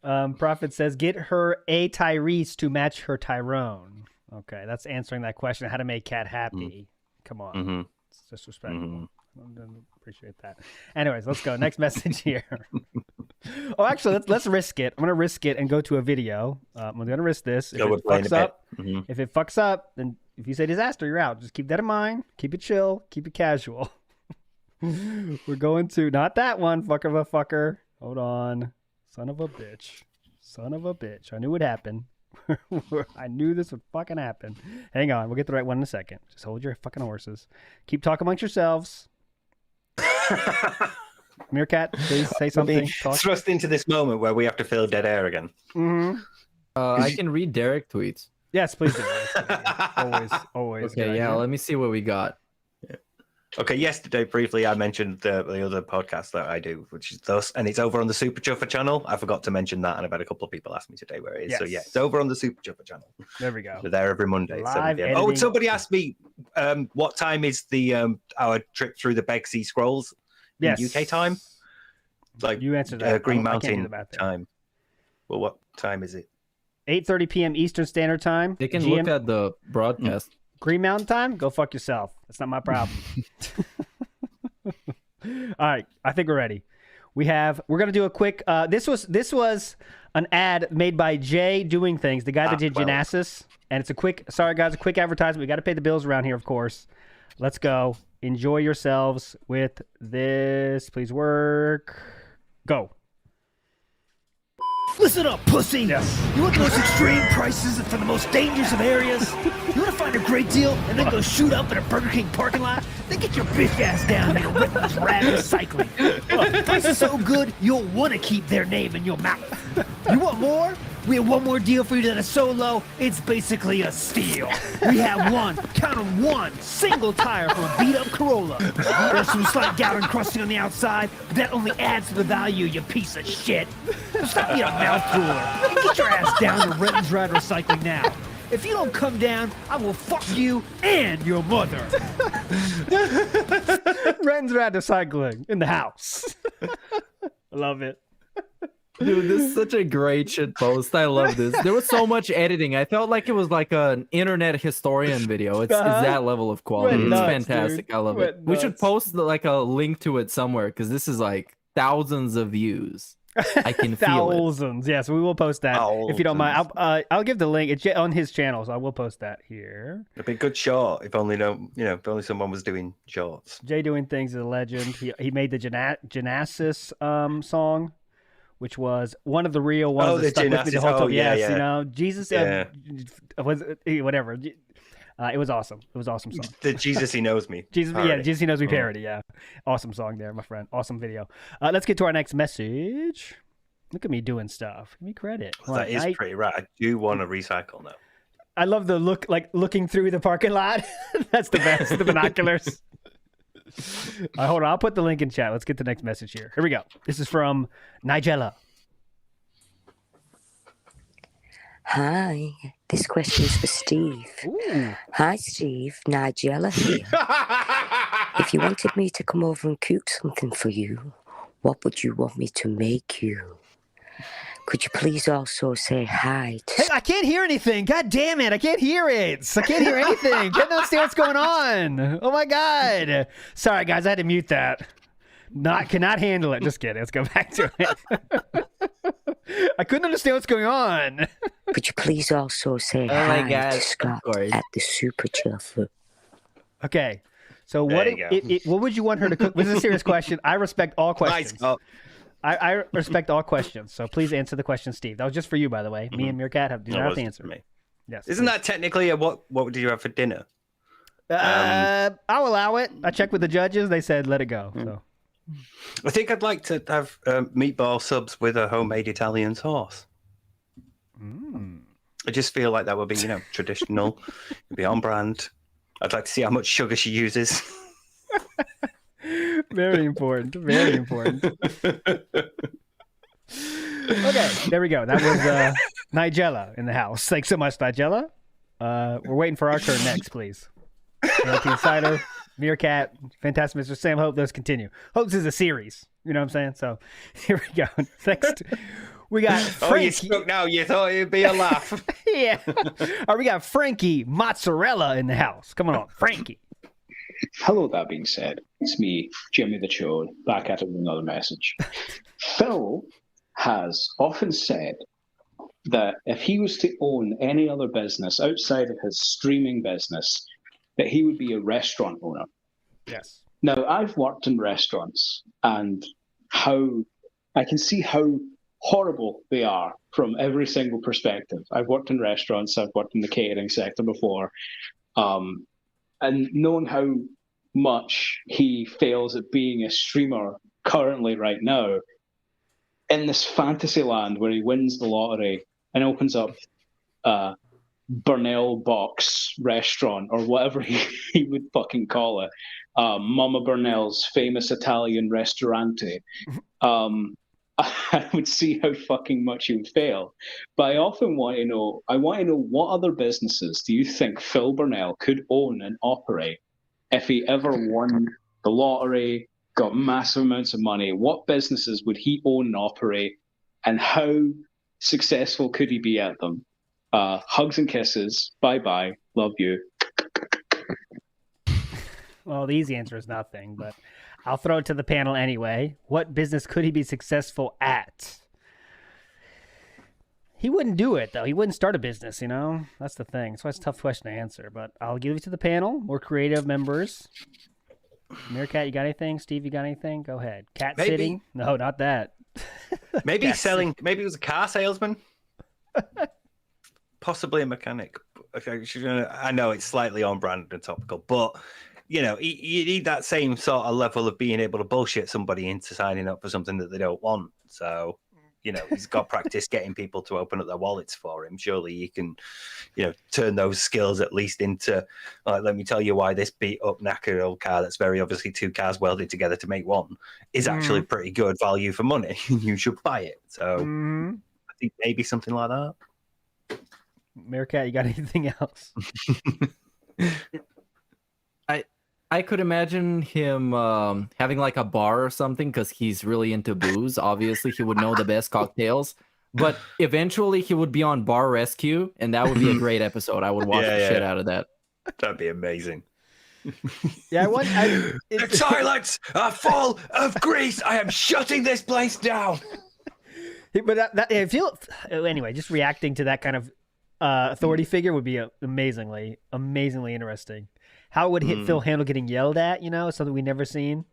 Speaker 2: Prophet says, get her a Tyrese to match her Tyrone. Okay, that's answering that question. How to make Cat happy. Come on. It's disrespectful. I don't appreciate that. Anyways, let's go. Next message here. Oh, actually, let's risk it. I'm going to risk it and go to a video. I'm going to risk this. If it fucks up, if it fucks up, then if you say disaster, you're out. Just keep that in mind. Keep it chill. Keep it casual. We're going to, not that one, fucker of a fucker. Hold on. Son of a bitch. Son of a bitch. I knew it would happen. I knew this would fucking happen. Hang on. We'll get the right one in a second. Just hold your fucking horses. Keep talking amongst yourselves. Meerkat, please say something.
Speaker 6: Thrust into this moment where we have to fill dead air again.
Speaker 5: I can read Derek tweets.
Speaker 2: Yes, please do. Always.
Speaker 5: Okay, yeah, let me see what we got.
Speaker 6: Okay, yesterday briefly I mentioned the other podcast that I do, which is Thus, and it's over on the Super Chuffer channel. I forgot to mention that, and I've had a couple of people ask me today where it is.
Speaker 2: Yes.
Speaker 6: So yeah, it's over on the Super Chuffer channel.
Speaker 2: There we go.
Speaker 6: We're there every Monday.
Speaker 2: Live
Speaker 6: 7 p.m. Oh, and somebody asked me what time is the our trip through the Begsea Scrolls in UK time? Like
Speaker 2: you answered that.
Speaker 6: Green Mountain time. Well, what time is it?
Speaker 2: 8:30 p.m. Eastern Standard Time.
Speaker 5: They can look at the broadcast.
Speaker 2: Green Mountain Time? Go fuck yourself. That's not my problem. All right, I think we're ready. We're gonna do a quick. This was an ad made by Jay Doing Things, the guy that did Genesis, and it's a quick. Sorry guys, a quick advertisement. We got to pay the bills around here, of course. Let's go. Enjoy yourselves with this. Please work. Go.
Speaker 10: Listen up, pussy. Yes. You want the most extreme prices for the most dangerous of areas? You want to find a great deal and then go shoot up in a Burger King parking lot? Then get your bitch ass down here with this rad cycling. The price is so good, you'll want to keep their name in your mouth. You want more? We have one more deal for you that is so low, it's basically a steal. We have one, count 'em, one single tire for a beat-up Corolla. There's some slight gout and crusting on the outside, but that only adds to the value, you piece of shit. So stop being a mouth cooler and get your ass down to Renton's Ride Recycling now. If you don't come down, I will fuck you and your mother.
Speaker 2: Renton's Ride Recycling in the house. I love it.
Speaker 5: Dude, this is such a great shit post. I love this. There was so much editing. I felt like it was like an internet historian video. It's that level of quality. It's fantastic. Dude. I love it. We should post like a link to it somewhere because this is like thousands of views. I can feel it.
Speaker 2: Thousands. Yes, we will post that if you don't mind. I'll give the link. It's on his channel, so I will post that here.
Speaker 6: It'd be a good short if only if only someone was doing shorts.
Speaker 2: Jay Doing Things is a legend. He made the Genesis song, which was one of the real ones that stuck with me the whole time. Yes, you know, Jesus was whatever. It was awesome. It was an awesome song.
Speaker 6: The Jesus He Knows Me.
Speaker 2: Jesus He Knows Me parody. Yeah, awesome song there, my friend. Awesome video. Let's get to our next message. Look at me doing stuff. Give me credit.
Speaker 6: That is pretty rad. I do want to recycle now.
Speaker 2: I love the look, like looking through the parking lot. That's the best. The binoculars. Hold on. I'll put the link in chat. Let's get the next message here. Here we go. This is from Nigella.
Speaker 11: Hi, this question is for Steve.
Speaker 2: Ooh.
Speaker 11: Hi, Steve. Nigella here. If you wanted me to come over and cook something for you, what would you want me to make you? Could you please also say hi to...
Speaker 2: Hey, I can't hear anything. God damn it. I can't hear it. I can't hear anything. Can't understand what's going on. Oh, my God. Sorry, guys. I had to mute that. Cannot handle it. Just kidding. Let's go back to it. I couldn't understand what's going on.
Speaker 11: Could you please also say hi to Scott at the Super Chuffer?
Speaker 2: Okay. So what would you want her to cook? This is a serious question. I respect all questions. I respect all questions. So please answer the question, Steve. That was just for you, by the way. Me and Meerkat do not have to answer.
Speaker 6: Me.
Speaker 2: Yes.
Speaker 6: Isn't that technically what did you have for dinner?
Speaker 2: I'll allow it. I checked with the judges. They said let it go. So.
Speaker 6: I think I'd like to have meatball subs with a homemade Italian sauce. I just feel like that would be, traditional. It'd be on brand. I'd like to see how much sugar she uses.
Speaker 2: Very important. Very important. Okay, there we go. That was Nigella in the house. Thanks so much, Nigella. We're waiting for our turn next, please. Insider, Meerkat, Fantastic Mr. Sam. Hope those continue. Hope this is a series. You know what I'm saying? So here we go. Next, we got
Speaker 6: Oh,
Speaker 2: Frankie.
Speaker 6: you stuck now. You thought it'd be a laugh.
Speaker 2: Yeah. All right, we got Frankie Mozzarella in the house. Come on, Frankie.
Speaker 12: Hello, that being said, it's me, Jimmy the Chode, back at it with another message. Phil has often said that if he was to own any other business outside of his streaming business, that he would be a restaurant owner.
Speaker 2: Yes.
Speaker 12: Now, I've worked in restaurants, and how I can see how horrible they are from every single perspective. I've worked in restaurants, I've worked in the catering sector before, and knowing how much he fails at being a streamer currently right now, in this fantasy land where he wins the lottery and opens up Burnell Box restaurant or whatever he would fucking call it, Mama Burnell's famous Italian restaurante, I would see how fucking much he would fail. But I often want to know what other businesses do you think Phil Burnell could own and operate if he ever won the lottery, got massive amounts of money? What businesses would he own and operate, and how successful could he be at them? Hugs and kisses. Bye-bye. Love you.
Speaker 2: Well, the easy answer is nothing, but I'll throw it to the panel anyway. What business could he be successful at? He wouldn't do it, though. He wouldn't start a business, you know? That's the thing. So it's a tough question to answer, but I'll give it to the panel. More creative members. Meerkat, you got anything? Steve, you got anything? Go ahead. Cat
Speaker 6: Maybe.
Speaker 2: sitting? No, not that.
Speaker 6: Maybe
Speaker 2: Cat
Speaker 6: selling. Maybe he was a car salesman. Possibly a mechanic. I know it's slightly on brand and topical, but you need that same sort of level of being able to bullshit somebody into signing up for something that they don't want. So, he's got practice getting people to open up their wallets for him. Surely he can, turn those skills at least into, let me tell you why this beat up knackered old car that's very obviously two cars welded together to make one is actually pretty good value for money. You should buy it. So I think maybe something like that.
Speaker 2: Meerkat, you got anything else?
Speaker 5: I could imagine him having like a bar or something because he's really into booze. Obviously, he would know the best cocktails. But eventually, he would be on Bar Rescue, and that would be a great episode. I would watch the shit out of that.
Speaker 6: That'd be amazing.
Speaker 2: Yeah,
Speaker 6: the toilets are full of grease. I am shutting this place down.
Speaker 2: But I feel anyway. Just reacting to that kind of authority figure would be amazingly interesting. How would Phil handle getting yelled at? Something we've never seen.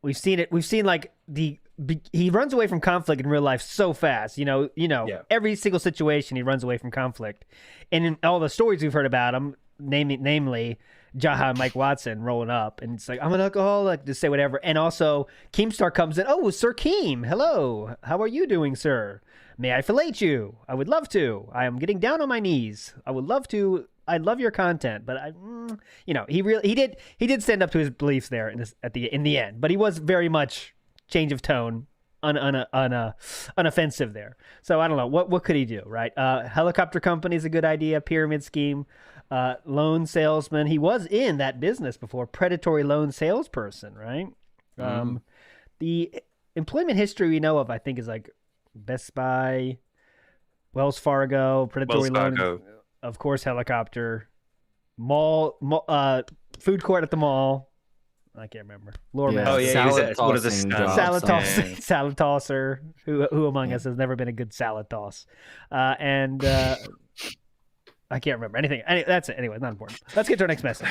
Speaker 2: We've seen it. We've seen like he runs away from conflict in real life so fast. Every single situation he runs away from conflict, and in all the stories we've heard about him, namely Jaha and Mike Watson rolling up, and it's like, I'm an alcoholic, just say whatever. And also Keemstar comes in. Oh, Sir Keem, hello. How are you doing, sir? May I fillet you? I would love to. I am getting down on my knees. I would love to. I love your content, but he did stand up to his beliefs there in the end. But he was very much change of tone, unoffensive there. So I don't know what could he do, right? Helicopter company is a good idea. Pyramid scheme, loan salesman. He was in that business before. Predatory loan salesperson, right? The employment history we know of, I think, is like Best Buy, Wells Fargo, predatory loan. Of course, helicopter, mall, food court at the mall. I can't remember.
Speaker 6: Oh yeah, salad tossing.
Speaker 2: Salad tosser. Who among us has never been a good salad toss? And I can't remember anything. That's it. Anyway, not important. Let's get to our next message.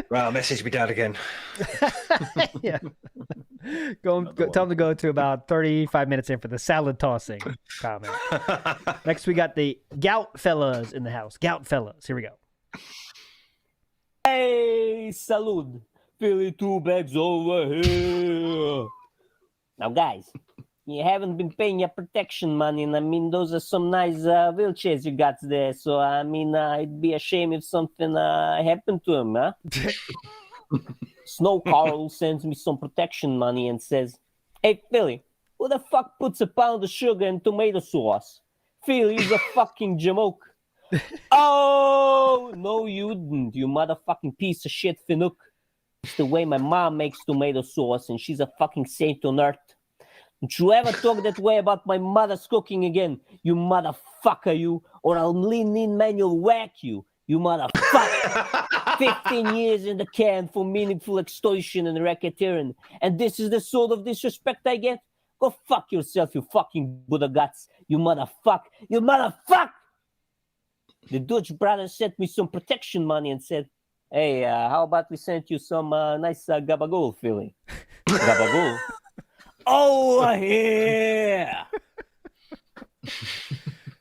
Speaker 6: Well, message me dad again.
Speaker 2: Yeah. Tell them to go to about 35 minutes in for the salad tossing comment. Next, we got the Gout Fellas in the house. Gout Fellas. Here we go.
Speaker 13: Hey, salud. Philly 2 bags over here. Now, guys, you haven't been paying your protection money, and I mean, those are some nice wheelchairs you got there. So, I mean, it'd be a shame if something happened to him, huh? Snow Carl sends me some protection money and says, "Hey, Philly, who the fuck puts a pound of sugar in tomato sauce? Philly's a fucking jamoke." Oh, no, you didn't, you motherfucking piece of shit, Finook. It's the way my mom makes tomato sauce, and she's a fucking saint on earth. Don't you ever talk that way about my mother's cooking again, you motherfucker, you, or I'll lean in manual whack you, you motherfucker. 15 years in the can for meaningful extortion and racketeering, and this is the sort of disrespect I get? Go fuck yourself, you fucking Buddha guts, you motherfucker, you motherfucker! The Dutch brother sent me some protection money and said, hey, how about we send you some nice gabagool feeling? Gabagool? Oh, yeah!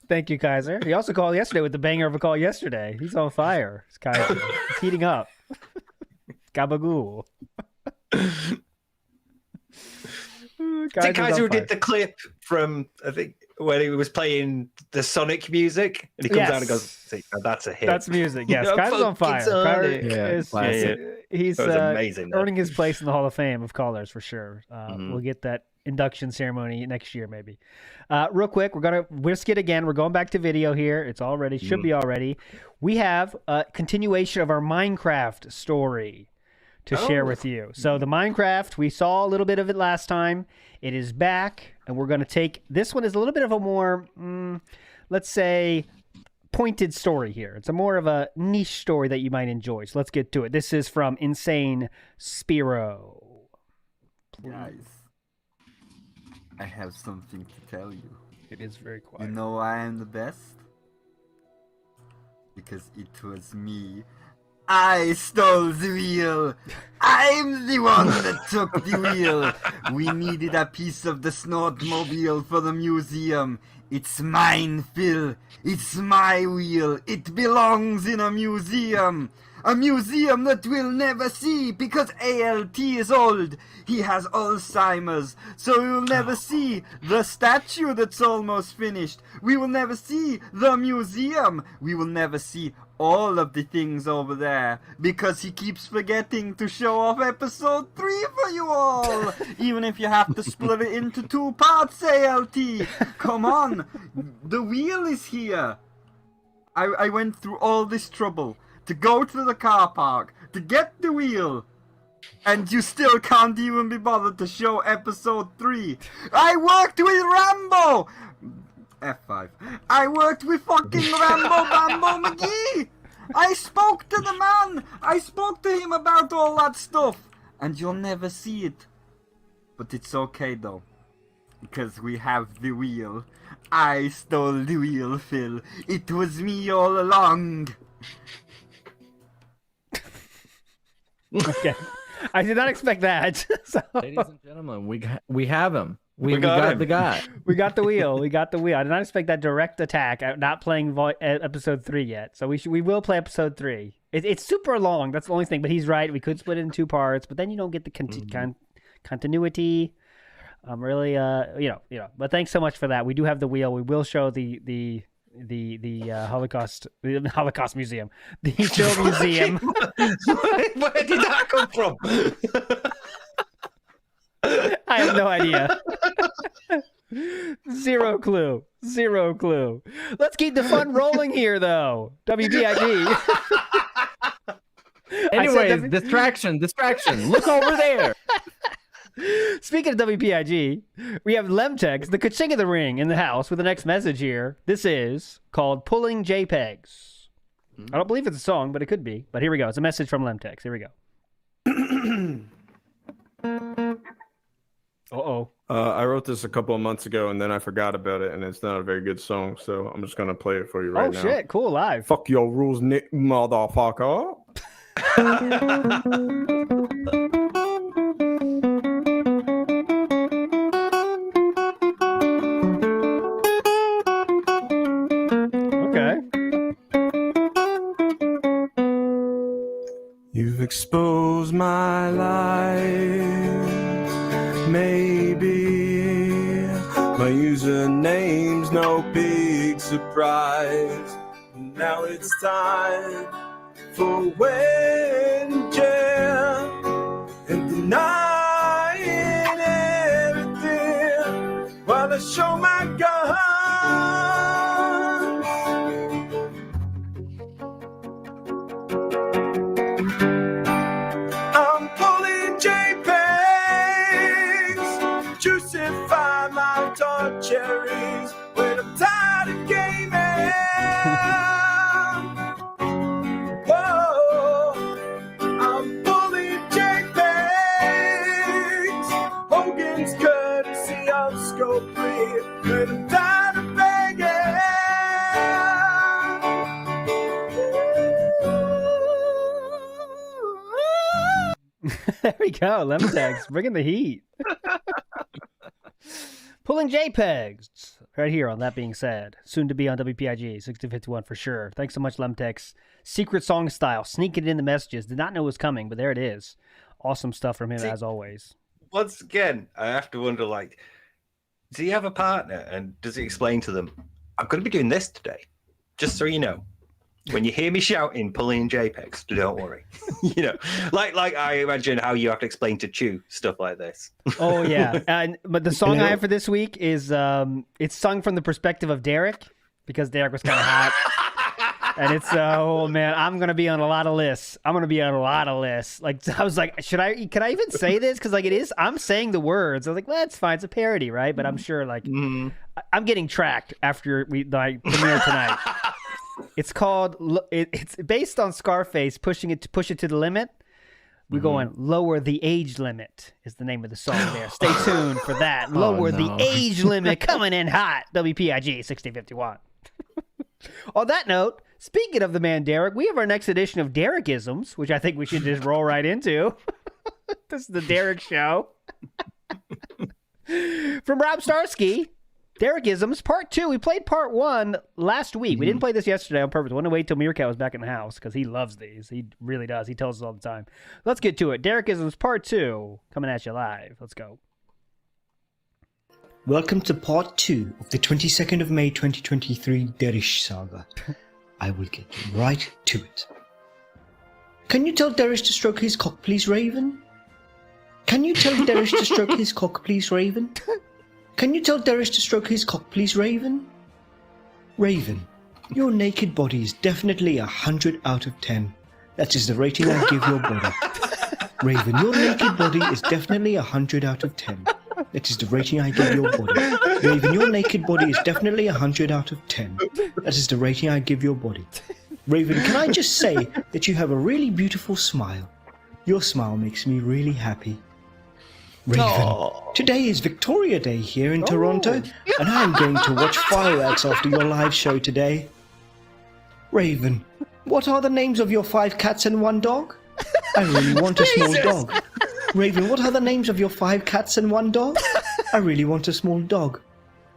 Speaker 2: Thank you, Kaiser. He also called yesterday with the banger of a call yesterday. He's on fire. It's Kaiser. He's heating up. Gabagool.
Speaker 6: I think Kaiser did the clip from, I think, when he was playing the Sonic music, and he comes out and goes, "See, that's a hit.
Speaker 2: That's music, yes.
Speaker 6: You know,
Speaker 2: Kaiser's on fire.
Speaker 6: Sonic.
Speaker 2: He's
Speaker 6: That was amazing, though.
Speaker 2: earning his place in the Hall of Fame of callers for sure. We'll get that induction ceremony next year, maybe. Real quick, we're gonna whisk it again. We're going back to video here. It's all ready. Should be all ready. We have a continuation of our Minecraft story to share with you. So the Minecraft, we saw a little bit of it last time. It is back, and we're going to take... This one is a little bit of a more, let's say, pointed story here. It's a more of a niche story that you might enjoy. So let's get to it. This is from Insane Spiro.
Speaker 14: Guys, I have something to tell you.
Speaker 2: It is very quiet.
Speaker 14: You know why I'm the best? Because it was me. I stole the wheel. I'm the one that took the wheel. We needed a piece of the Snowmobile for the museum. It's mine, Phil. It's my wheel. It belongs in a museum. A museum that we'll never see because ALT is old. He has Alzheimer's, so we will never see the statue that's almost finished. We will never see the museum. We will never see all of the things over there because he keeps forgetting to show off episode 3 for you all. Even if you have to split it into 2 parts, ALT. Come on. The wheel is here. I went through all this trouble to go to the car park, to get the wheel, and you still can't even be bothered to show episode 3. I worked with Rambo! F5. I worked with fucking Rambo Bambo McGee! I spoke to the man! I spoke to him about all that stuff! And you'll never see it. But it's okay though. Because we have the wheel. I stole the wheel, Phil. It was me all along.
Speaker 2: Okay. I did not expect that. So...
Speaker 5: Ladies and gentlemen, we have him. We got the guy.
Speaker 2: We got the wheel. We got the wheel. I did not expect that direct attack. I'm not playing episode 3 yet, so we will play episode 3. It's super long. That's the only thing. But he's right. We could split it in 2 parts, but then you don't get the continuity. Really, But thanks so much for that. We do have the wheel. We will show the Holocaust Museum, the film museum.
Speaker 6: Where did that come from?
Speaker 2: I have no idea. Zero clue. Let's keep the fun rolling here, though. WPIG.
Speaker 5: Anyways, distraction. Look over there.
Speaker 2: Speaking of WPIG, we have Lemtex, the ka-ching of the ring, in the house with the next message here. This is called Pulling JPEGs. I don't believe it's a song, but it could be. But here we go. It's a message from Lemtex. Here we go. Uh-oh.
Speaker 15: I wrote this a couple of months ago, and then I forgot about it, and it's not a very good song, so I'm just going to play it for you right now.
Speaker 2: Oh, shit. Cool. Live.
Speaker 15: Fuck your rules, Nick, motherfucker.
Speaker 2: Okay.
Speaker 15: You've exposed my life. Maybe my username's no big surprise. Now it's time for when jail and denying everything while I show my guns. I'm
Speaker 2: There we go. Lemtex, bringing the heat. Pulling JPEGs right here on That Being Said. Soon to be on WPIG 6051 for sure. Thanks so much, Lemtex. Secret song style, sneaking it in the messages. Did not know it was coming, but there it is. Awesome stuff from him as always.
Speaker 6: Once again, I have to wonder, like, does he have a partner? And does he explain to them, I'm going to be doing this today, just so you know. When you hear me shouting, pulling JPEGs, don't worry. You know, like I imagine how you have to explain to Chew stuff like this.
Speaker 2: Oh yeah, but the song I have for this week is it's sung from the perspective of Derek because Derek was kind of hot, and it's oh man, I'm gonna be on a lot of lists. Like I was like, can I even say this? Because like it is, I'm saying the words. I was like, well, that's fine, it's a parody, right? But I'm sure like I'm getting tracked after we like premiere tonight. It's called. It's based on Scarface, push it to the limit. We're going lower the age limit is the name of the song there. Stay tuned for that. Lower the age limit coming in hot. WPIG 6051. On that note, speaking of the man Derek, we have our next edition of Derekisms, which I think we should just roll right into. This is the Derek Show. From Rob Starsky. Derekisms Part 2. We played Part 1 last week. We didn't play this yesterday on purpose. We wanted to wait till Meerkat was back in the house because he loves these. He really does. He tells us all the time. Let's get to it. Derekisms Part 2 coming at you live. Let's go.
Speaker 10: Welcome to Part 2 of the 22nd of May 2023 Derish Saga. I will get right to it. Can you tell Derish to stroke his cock, please, Raven? Can you tell Derish to stroke his cock, please, Raven? Can you tell Derish to stroke his cock, please, Raven? Raven, your naked body is definitely 100 out of 10. That is the rating I give your body. Raven, your naked body is definitely 100 out of 10. That is the rating I give your body. Raven, your naked body is definitely 100 out of 10. That is the rating I give your body. Raven, can I just say that you have a really beautiful smile? Your smile makes me really happy. Raven, today is Victoria Day here in Toronto, and I am going to watch fireworks after your live show today. Raven, what are the names of your 5 cats and 1 dog? I really want a small dog. Raven, what are the names of your 5 cats and 1 dog? I really want a small dog.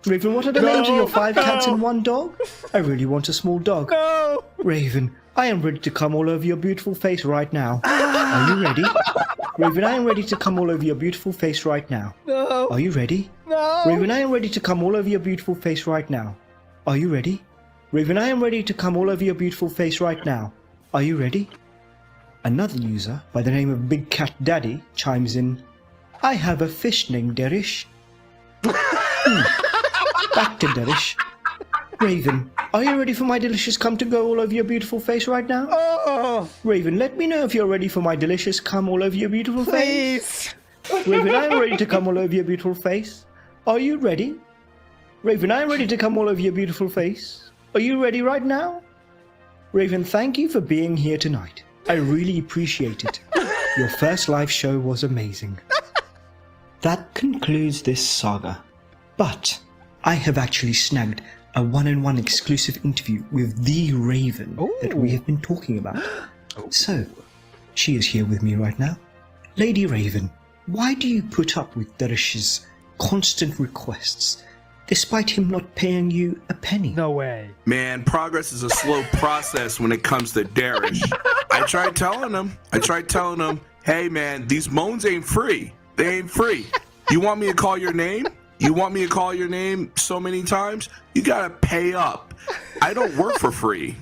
Speaker 10: Raven, what are the names of your 5 cats and 1 dog? I really want a small dog.
Speaker 2: No!
Speaker 10: Raven, I am ready to come all over your beautiful face right now. Are you ready? Raven, I am ready to come all over your beautiful face right now.
Speaker 2: No!
Speaker 10: Are you ready?
Speaker 2: No!
Speaker 10: Raven, I am ready to come all over your beautiful face right now. Are you ready? Raven, I am ready to come all over your beautiful face right now. Are you ready? Another user by the name of Big Cat Daddy chimes in, I have a fish named Derish. Back to Derish. Raven, are you ready for my delicious cum to go all over your beautiful face right now?
Speaker 2: Oh!
Speaker 10: Raven, let me know if you're ready for my delicious cum all over your beautiful face. Raven, I am ready to come all over your beautiful face. Are you ready? Raven, I am ready to come all over your beautiful face. Are you ready right now? Raven, thank you for being here tonight. I really appreciate it. Your first live show was amazing. That concludes this saga. But I have actually snagged a one-on-one exclusive interview with the Raven that we have been talking about. So, she is here with me right now. Lady Raven, why do you put up with Derish's constant requests, despite him not paying you a penny?
Speaker 2: No way.
Speaker 16: Man, progress is a slow process when it comes to Derish. I tried telling him, hey man, these moans ain't free. They ain't free. You want me to call your name? You want me to call your name so many times? You gotta pay up. I don't work for free.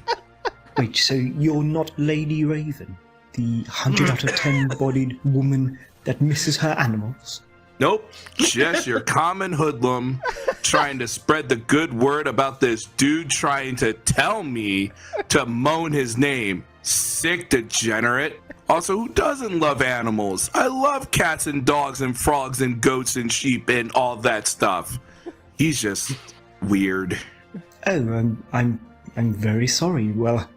Speaker 10: Wait, so you're not Lady Raven, the 100 out of 10 bodied woman that misses her animals?
Speaker 16: Nope, just your common hoodlum trying to spread the good word about this dude trying to tell me to moan his name. Sick degenerate. Also, who doesn't love animals? I love cats and dogs and frogs and goats and sheep and all that stuff. He's just weird.
Speaker 10: Oh, I'm very sorry. Well,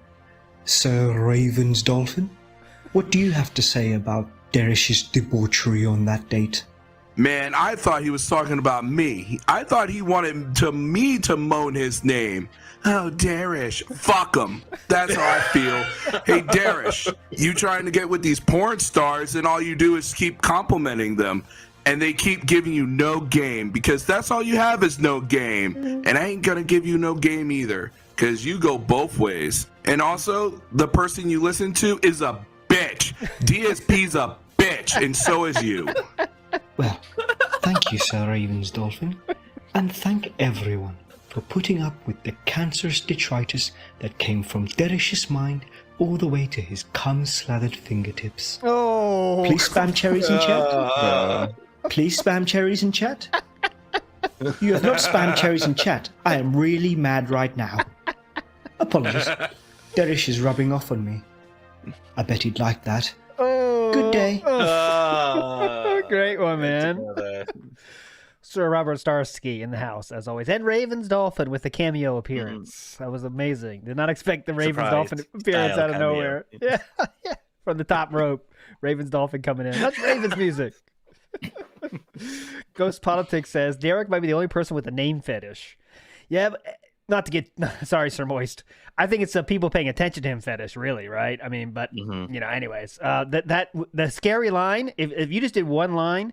Speaker 10: Sir Raven's Dolphin, what do you have to say about Derish's debauchery on that date?
Speaker 16: Man, I thought he was talking about me. I thought he wanted me to moan his name. Oh, Darish, fuck him. That's how I feel. Hey, Darish, you trying to get with these porn stars, and all you do is keep complimenting them, and they keep giving you no game, because that's all you have is no game. And I ain't gonna give you no game either, because you go both ways. And also, the person you listen to is a bitch. DSP's a bitch, and so is you.
Speaker 17: Well, thank you, Sir Ravens Dolphin, and thank everyone for putting up with the cancerous detritus that came from Derish's mind all the way to his cum-slathered fingertips.
Speaker 2: Oh!
Speaker 17: Please spam cherries in chat. Please spam cherries in chat. You have not spammed cherries in chat. I am really mad right now. Apologies. Derish is rubbing off on me. I bet he'd like that.
Speaker 2: Oh,
Speaker 17: good day.
Speaker 2: Great one, man. Sir Robert Starsky in the house, as always. And Ravens Dolphin with a cameo appearance. That was amazing. Did not expect the Ravens Dolphin appearance out of nowhere. Yeah. From the top rope. Ravens Dolphin coming in. That's Ravens music. Ghost Politics says, Derek might be the only person with a name fetish. Yeah, but not to get... Sorry, Sir Moist. I think it's people paying attention to him fetish, really, right? I mean, but, anyways. The scary line, if you just did one line...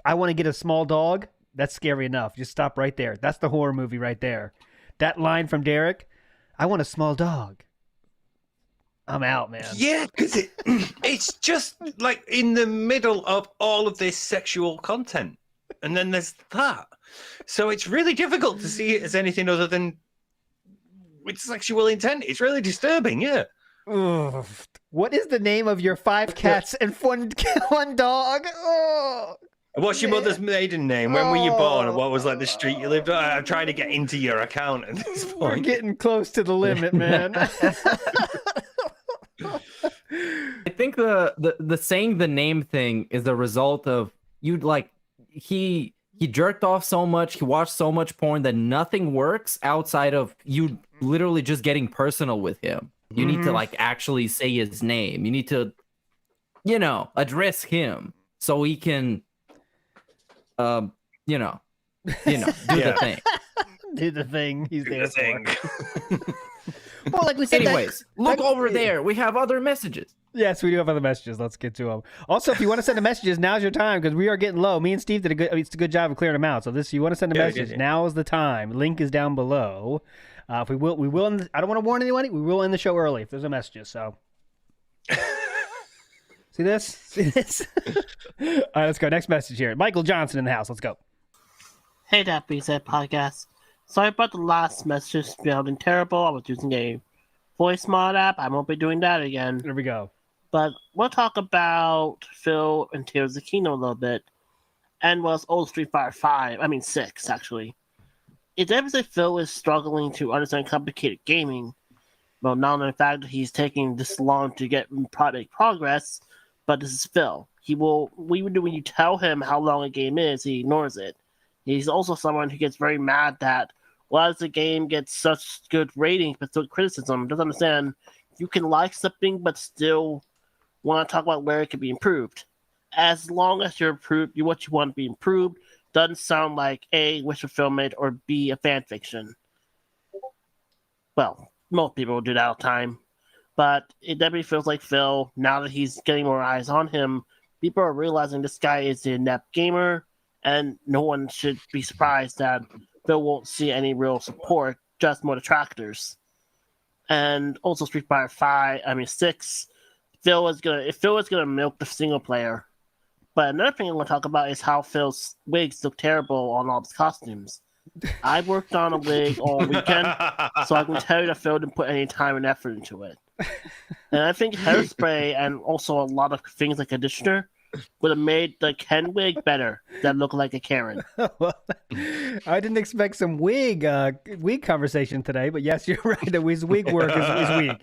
Speaker 2: I want to get a small dog. That's scary enough. Just stop right there. That's the horror movie right there. That line from Derek, I want a small dog. I'm out, man.
Speaker 6: Yeah, because it's just like in the middle of all of this sexual content. And then there's that. So it's really difficult to see it as anything other than with sexual intent. It's really disturbing, yeah.
Speaker 2: Ugh. What is the name of your 5 cats and one dog? Oh.
Speaker 6: What's your mother's maiden name? When were you born? And what was like the street you lived on? I'm trying to get into your account at this point.
Speaker 2: We're getting close to the limit, man.
Speaker 5: I think the saying the name thing is a result of he jerked off so much, he watched so much porn that nothing works outside of you literally just getting personal with him. You need to actually say his name. You need to, address him so he can do the thing.
Speaker 2: Do the thing. He's there for. Well, like we said.
Speaker 5: Anyways, look over there. We have other messages.
Speaker 2: Yes, we do have other messages. Let's get to them. Also, if you want to send the messages, now's your time because we are getting low. Me and Steve did a good job of clearing them out. So you want to send a message, now is the time. Link is down below. If we will. I don't want to warn anyone. We will end the show early if there's no messages. So. See this? All right, let's go. Next message here. Michael Johnson in the house. Let's go.
Speaker 18: Hey, that being said, podcast. Sorry about the last message sounding terrible. I was using a voice mod app. I won't be doing that again.
Speaker 2: There we go.
Speaker 18: But we'll talk about Phil and Tears of the Kingdom a little bit. And was old Street Fighter 6, actually. It's evident that Phil is struggling to understand complicated gaming. Well, not only the fact that he's taking this long to make progress, but this is Phil. When you tell him how long a game is, he ignores it. He's also someone who gets very mad that why does the game get such good ratings but still criticism? Doesn't understand you can like something but still want to talk about where it can be improved. As long as you're improved, what you want to be improved doesn't sound like A, wish fulfillment, or B, a fan fiction. Well, most people will do that all the time. But it definitely feels like Phil, now that he's getting more eyes on him, people are realizing this guy is an inept gamer, and no one should be surprised that Phil won't see any real support, just more detractors. And also Street Fighter 6, Phil is gonna milk the single player. But another thing I want to talk about is how Phil's wigs look terrible on all his costumes. I worked on a wig all weekend, so I can tell you that Phil didn't put any time and effort into it. And I think hairspray and also a lot of things like conditioner would have made the Ken wig better that looked like a Karen.
Speaker 2: Well, I didn't expect some wig conversation today, but yes, you're right. His wig work is weak.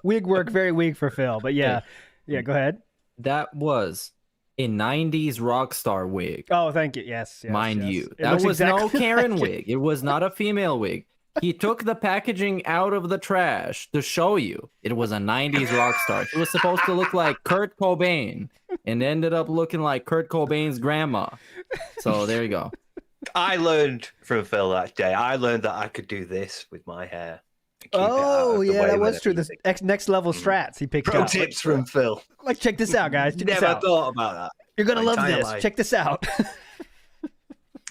Speaker 2: Wig work very weak for Phil, but yeah, go ahead.
Speaker 5: That was a 90s rock star wig.
Speaker 2: Oh, thank you. Yes.
Speaker 5: Mind you. That was no Karen wig. It was not a female wig. He took the packaging out of the trash to show you it was a 90s rock star. He was supposed to look like Kurt Cobain. and ended up looking like Kurt Cobain's grandma. So there you go.
Speaker 6: I learned from Phil that day. I learned that I could do this with my hair.
Speaker 2: Oh, yeah, that was true. The next level strats he picked
Speaker 6: Pro
Speaker 2: up.
Speaker 6: tips from Phil.
Speaker 2: Like, check this out, guys. Check this
Speaker 6: Never
Speaker 2: out.
Speaker 6: thought about that.
Speaker 2: You're going to
Speaker 6: My
Speaker 2: love
Speaker 6: entire
Speaker 2: this.
Speaker 6: life.
Speaker 2: Check this out.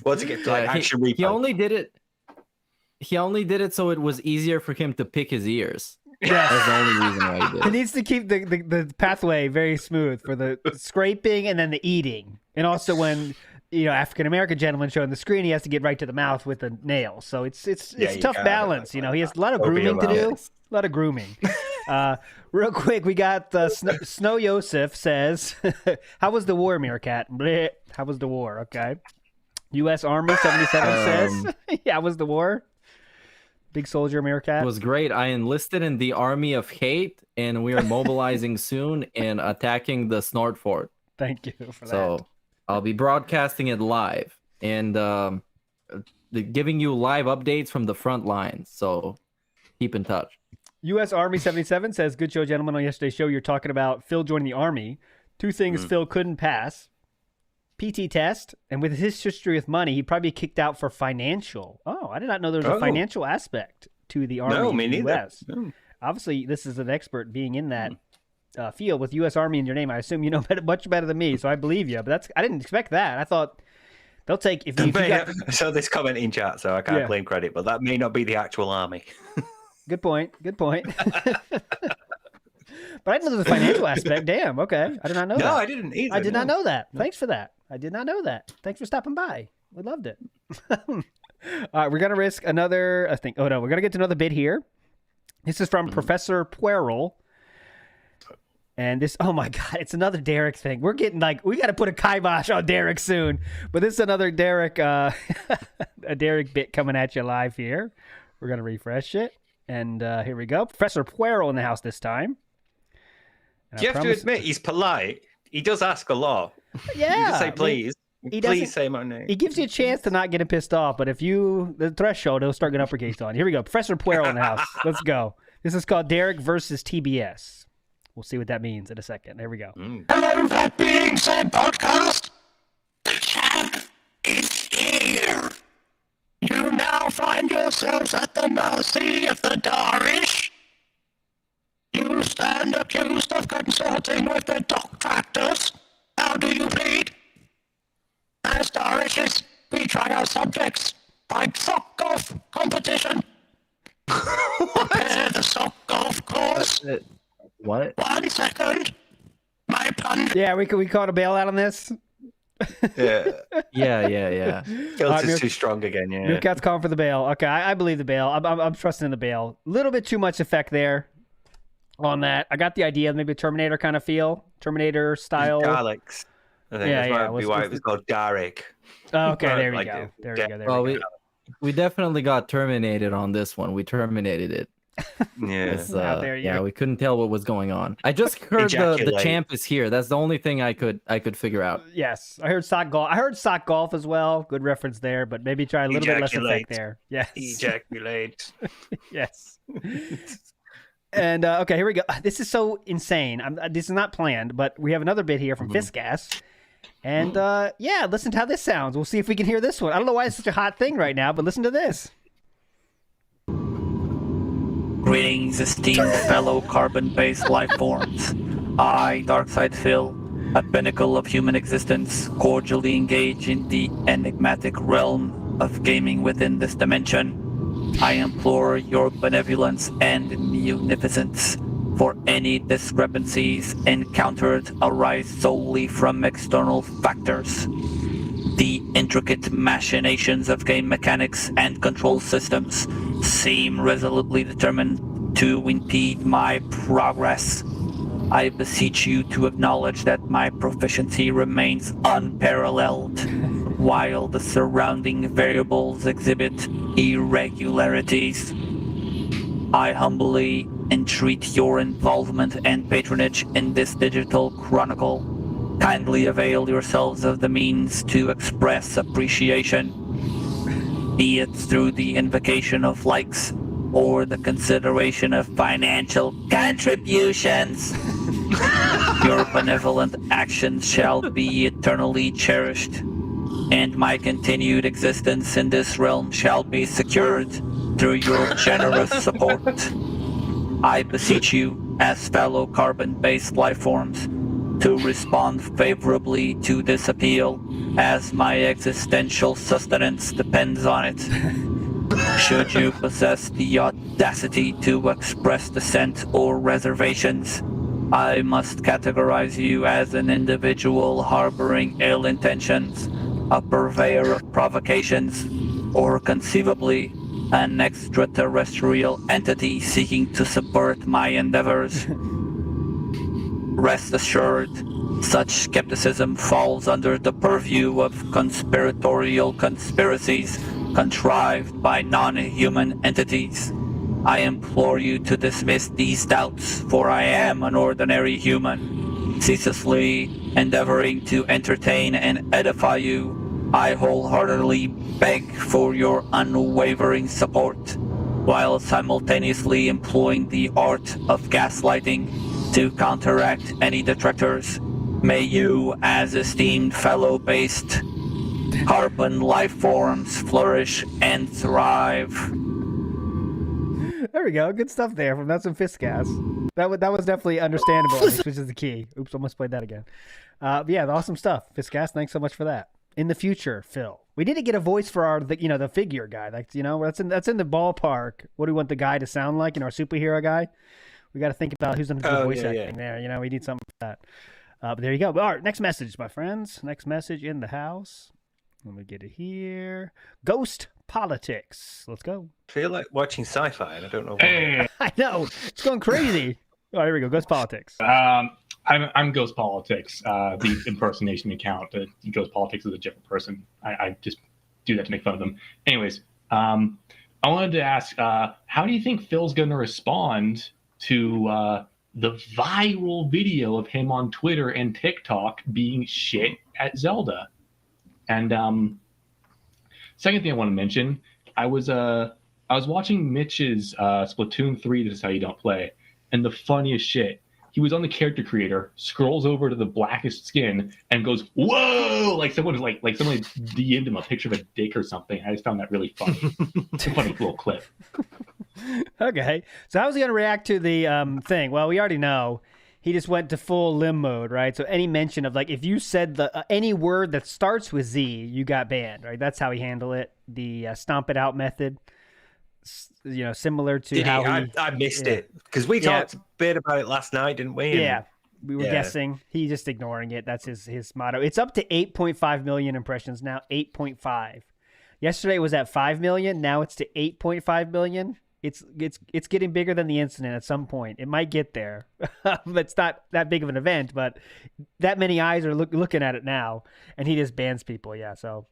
Speaker 6: Once it gets to like action
Speaker 5: he
Speaker 6: replay.
Speaker 5: only did it. He only did it so it was easier for him to pick his ears.
Speaker 2: Yeah.
Speaker 5: That's the only reason why he did
Speaker 2: He
Speaker 5: it.
Speaker 2: needs to keep the pathway very smooth for the scraping and then the eating. And also when, African-American gentleman showing the screen, he has to get right to the mouth with the nail. So it's
Speaker 6: you
Speaker 2: tough
Speaker 6: gotta
Speaker 2: balance. He has a lot of
Speaker 6: Open
Speaker 2: grooming
Speaker 6: your
Speaker 2: to do.
Speaker 6: mouth.
Speaker 2: A lot of grooming. Real quick, we got Snow Yosef says, how was the war, Meerkat? Bleh. How was the war? Okay. U.S. Army 77 says, yeah, how was the war? Big soldier, Meerkat.
Speaker 5: It was great. I enlisted in the army of hate, and we are mobilizing soon and attacking the Snort Fort.
Speaker 2: Thank you for that.
Speaker 5: So I'll be broadcasting it live and giving you live updates from the front lines. So keep in touch.
Speaker 2: U.S. Army 77 says, good show, gentlemen. On yesterday's show, you're talking about Phil joining the Army. Two things Phil couldn't pass. PT test, and with his history with money, he'd probably be kicked out for financial. Oh, I did not know there was a financial aspect to the Army
Speaker 6: No,
Speaker 2: in
Speaker 6: me
Speaker 2: the
Speaker 6: neither.
Speaker 2: U.S.
Speaker 6: No.
Speaker 2: Obviously, this is an expert being in that field with U.S. Army in your name. I assume you know much better than me, so I believe you. But I didn't expect that. I thought they'll take if you got...
Speaker 6: So this comment in chat, so I can't claim credit, but that may not be the actual army.
Speaker 2: Good point. But I didn't know there was a financial aspect. Damn. Okay, I did not know that.
Speaker 6: No, I didn't either.
Speaker 2: I did not
Speaker 6: no.
Speaker 2: know that. Thanks for that. I did not know that. Thanks for stopping by. We loved it. All right, we're gonna risk another. We're gonna get to another bit here. This is from Professor Pueril. And this, oh my God, it's another Derek thing. We're getting we got to put a kibosh on Derek soon. But this is another Derek, a Derek bit coming at you live here. We're going to refresh it. And here we go. Professor Pueril in the house this time. And
Speaker 6: You have to admit, he's polite. He does ask a lot.
Speaker 2: Yeah.
Speaker 6: You just say, please.
Speaker 2: He
Speaker 6: Please say my name.
Speaker 2: He gives you a chance to not get him pissed off. But if the threshold, he'll start getting uppercase on. Here we go. Professor Pueril in the house. Let's go. This is called Derek versus TBS. We'll see what that means in a second. There we go.
Speaker 4: Hello, that being said, podcast. The champ is here. You now find yourselves at the mercy of the Darish. You stand accused of consorting with the doctractors. How do you plead? As Darishes, we try our subjects by sock golf competition. Prepare the sock golf course.
Speaker 5: What?
Speaker 4: 1 second. My pun.
Speaker 2: Yeah, we caught a bailout on this.
Speaker 6: Yeah.
Speaker 5: Yeah.
Speaker 6: Feels is too strong again, yeah.
Speaker 2: Meerkat's calling for the bail. Okay, I believe the bail. I'm trusting in the bail. A little bit too much effect there on that. I got the idea, maybe a Terminator kind of feel. Terminator style.
Speaker 6: Daleks. I think that's why it was called Derek.
Speaker 2: Oh, okay, there we
Speaker 6: Like
Speaker 2: go.
Speaker 6: the-
Speaker 2: There we go. There
Speaker 5: Well,
Speaker 2: we go.
Speaker 5: we definitely got terminated on this one. We terminated it.
Speaker 6: Yeah.
Speaker 2: How dare you.
Speaker 5: Yeah, we couldn't tell what was going on. I just heard the
Speaker 6: Ejaculate.
Speaker 5: champ is here. That's the only thing I could figure out.
Speaker 2: Yes, I heard sock golf. I heard sock golf as well. Good reference there, but maybe try a little bit less
Speaker 6: Ejaculate.
Speaker 2: effect there. Yes.
Speaker 6: Ejaculate.
Speaker 2: Yes. And okay, here we go. This is so insane. This is not planned, but we have another bit here from Fiskgas. And yeah, listen to how this sounds. We'll see if we can hear this one. I don't know why it's such a hot thing right now, but listen to this.
Speaker 19: Greetings, esteemed fellow carbon-based life forms. I, Darkside Phil, a pinnacle of human existence, cordially engage in the enigmatic realm of gaming within this dimension. I implore your benevolence and munificence, for any discrepancies encountered arise solely from external factors. The intricate machinations of game mechanics and control systems seem resolutely determined to impede my progress. I beseech you to acknowledge that my proficiency remains unparalleled, while the surrounding variables exhibit irregularities. I humbly entreat your involvement and patronage in this digital chronicle. Kindly avail yourselves of the means to express appreciation, be it through the invocation of likes or the consideration of financial contributions. Your benevolent actions shall be eternally cherished, and my continued existence in this realm shall be secured through your generous support. I beseech you, as fellow carbon-based life forms, to respond favorably to this appeal, as my existential sustenance depends on it. Should you possess the audacity to express dissent or reservations, I must categorize you as an individual harboring ill intentions, a purveyor of provocations, or conceivably an extraterrestrial entity seeking to subvert my endeavors. Rest assured, such skepticism falls under the purview of conspiratorial conspiracies contrived by non-human entities. I implore you to dismiss these doubts, for I am an ordinary human, ceaselessly endeavoring to entertain and edify you. I wholeheartedly beg for your unwavering support, while simultaneously employing the art of gaslighting to counteract any detractors. May you, as esteemed fellow-based carbon life forms, flourish and thrive.
Speaker 2: There we go. Good stuff there from Nuts and Fistcast. That was definitely understandable, which is the key. Oops, almost played that again. Yeah, awesome stuff. Fistcast, thanks so much for that. In the future, Phil, we need to get a voice for our, the figure guy. Like, that's in the ballpark. What do we want the guy to sound like? Our superhero guy. We got to think about who's going to do voice acting there. We need something for that. But there you go. All right, next message, my friends. Next message in the house. Let me get it here. Ghost politics. Let's go.
Speaker 6: I feel like watching sci-fi, and I don't know why.
Speaker 2: I know. It's going crazy. Oh, here we go. Ghost politics.
Speaker 20: I'm Ghost Politics, the impersonation account. Ghost Politics is a different person. I just do that to make fun of them. Anyways, I wanted to ask, how do you think Phil's going to respond to the viral video of him on Twitter and TikTok being shit at Zelda? And second thing I want to mention, I was watching Mitch's Splatoon 3, This Is How You Don't Play, and the funniest shit. He was on the character creator, scrolls over to the blackest skin, and goes, "Whoa!" Like someone DM'd him a picture of a dick or something. I just found that really funny. It's a funny little clip.
Speaker 2: Okay, so how's he going to react to the thing? Well, we already know. He just went to full limb mode, right? So any mention of, like, if you said any word that starts with Z, you got banned, right? That's how he handled it. The stomp it out method, similar to how
Speaker 6: I missed it because we talked a bit about it last night, didn't we?
Speaker 2: Yeah, we were guessing. He's just ignoring it. That's his motto. It's up to 8.5 million impressions now. 8.5. Yesterday it was at 5 million. Now it's to 8.5 million. It's getting bigger than the incident at some point. It might get there. It's not that big of an event, but that many eyes are looking at it now, and he just bans people. Yeah, so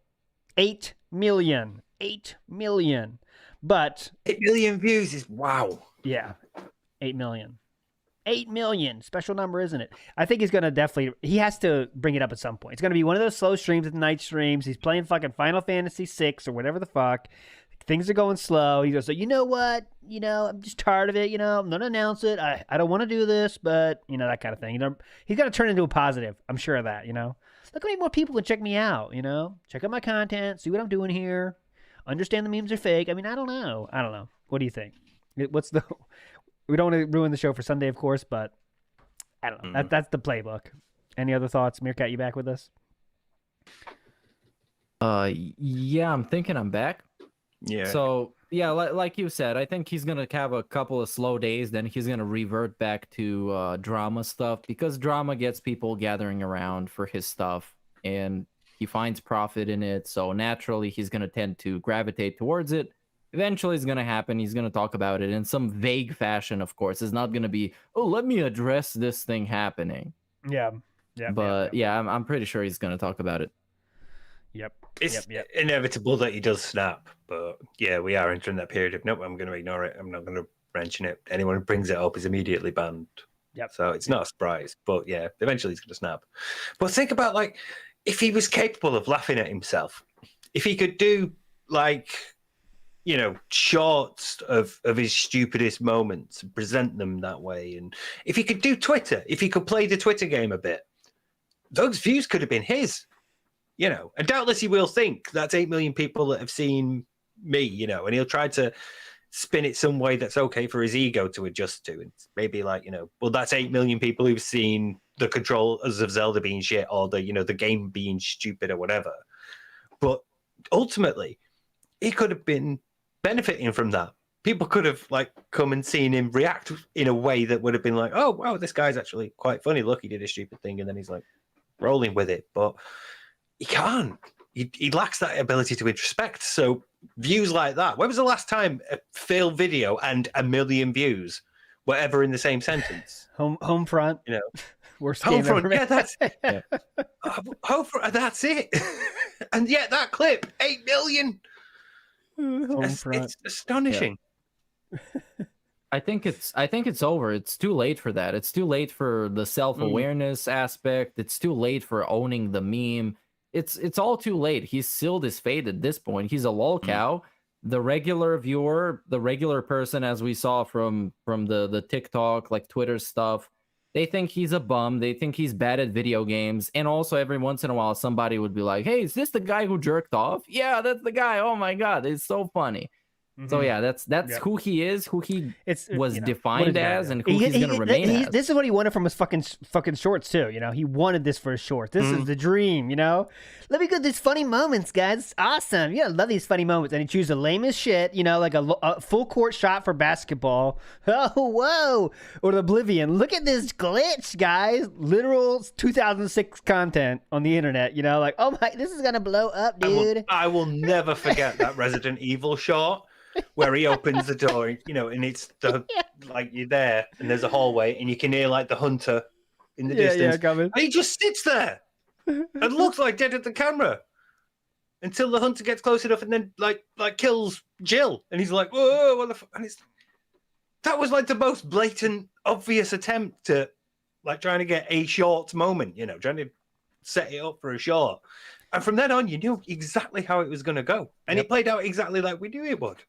Speaker 2: 8 million. 8 million. But
Speaker 6: 8 million views is wow.
Speaker 2: Yeah, 8 million. 8 million. Special number, isn't it? I think he's going to he has to bring it up at some point. It's going to be one of those slow streams at night streams. He's playing fucking Final Fantasy 6 or whatever the fuck. Things are going slow. He goes, so you know what? I'm just tired of it. I'm going to announce it. I don't want to do this, but, that kind of thing. He's got to turn into a positive. I'm sure of that, Look how many more people would check me out, Check out my content, see what I'm doing here. Understand the memes are fake. I mean, I don't know. What do you think? We don't want to ruin the show for Sunday, of course, but I don't know. That's the playbook. Any other thoughts? Meerkat, you back with us?
Speaker 5: Yeah, I'm thinking I'm back.
Speaker 6: Yeah.
Speaker 5: So, yeah, like you said, I think he's going to have a couple of slow days, then he's going to revert back to drama stuff, because drama gets people gathering around for his stuff, and he finds profit in it, so naturally he's going to tend to gravitate towards it. Eventually it's going to happen. He's going to talk about it in some vague fashion, of course. It's not going to be, oh, let me address this thing happening.
Speaker 2: Yeah.
Speaker 5: But I'm pretty sure he's going to talk about it.
Speaker 2: Yep.
Speaker 6: It's inevitable that he does snap, but yeah, we are entering that period of, nope, I'm going to ignore it. I'm not going to mention it. Anyone who brings it up is immediately banned.
Speaker 2: Yep.
Speaker 6: So it's not a surprise, but yeah, eventually he's going to snap. But think about, like, if he was capable of laughing at himself, if he could do, like, shorts of his stupidest moments and present them that way. And if he could do Twitter, if he could play the Twitter game a bit, those views could have been his, and doubtless he will think that's 8 million people that have seen me, and he'll try to spin it some way that's okay for his ego to adjust to. And maybe like, well, that's 8 million people who've seen the controls of Zelda being shit or the game being stupid or whatever. But ultimately, he could have been benefiting from that. People could have like come and seen him react in a way that would have been like, oh, wow, this guy's actually quite funny. Look, he did a stupid thing. And then he's like rolling with it. But he can't. He lacks that ability to introspect. So views like that. When was the last time a failed video and 1 million views were ever in the same sentence?
Speaker 2: Home front. Worst
Speaker 6: home
Speaker 2: game
Speaker 6: front.
Speaker 2: ever
Speaker 6: Yeah,
Speaker 2: made.
Speaker 6: that's home front. That's it. And yet that clip, 8 million. It's astonishing.
Speaker 5: I think it's over. It's too late for that. It's too late for the self-awareness aspect. It's too late for owning the meme. It's all too late. He's sealed his fate at this point. He's a lol cow. The regular viewer, the regular person, as we saw from the TikTok, like Twitter stuff, they think he's a bum. They think he's bad at video games. And also every once in a while, somebody would be like, hey, is this the guy who jerked off? Yeah, that's the guy. Oh my God, it's so funny. So yeah, that's who he is, who he was defined as, and who he's going to remain as.
Speaker 2: This is what he wanted from his fucking shorts too. He wanted this for his shorts. This is the dream. Let me get these funny moments, guys. It's awesome. I love these funny moments. And he chooses the lamest shit. Like a full court shot for basketball. Oh whoa, or the Oblivion. Look at this glitch, guys. Literal 2006 content on the internet. Like, oh my, this is gonna blow up, dude.
Speaker 6: I will never forget that Resident Evil shot. Where he opens the door, and it's like you're there, and there's a hallway, and you can hear like the hunter in the distance.
Speaker 2: Coming.
Speaker 6: And he just sits there and looks like dead at the camera until the hunter gets close enough, and then like kills Jill, and he's like, "Whoa, what the fuck?" And that was like the most blatant, obvious attempt to like trying to get a short moment, trying to set it up for a short. And from then on, you knew exactly how it was going to go, and it played out exactly like we knew it would.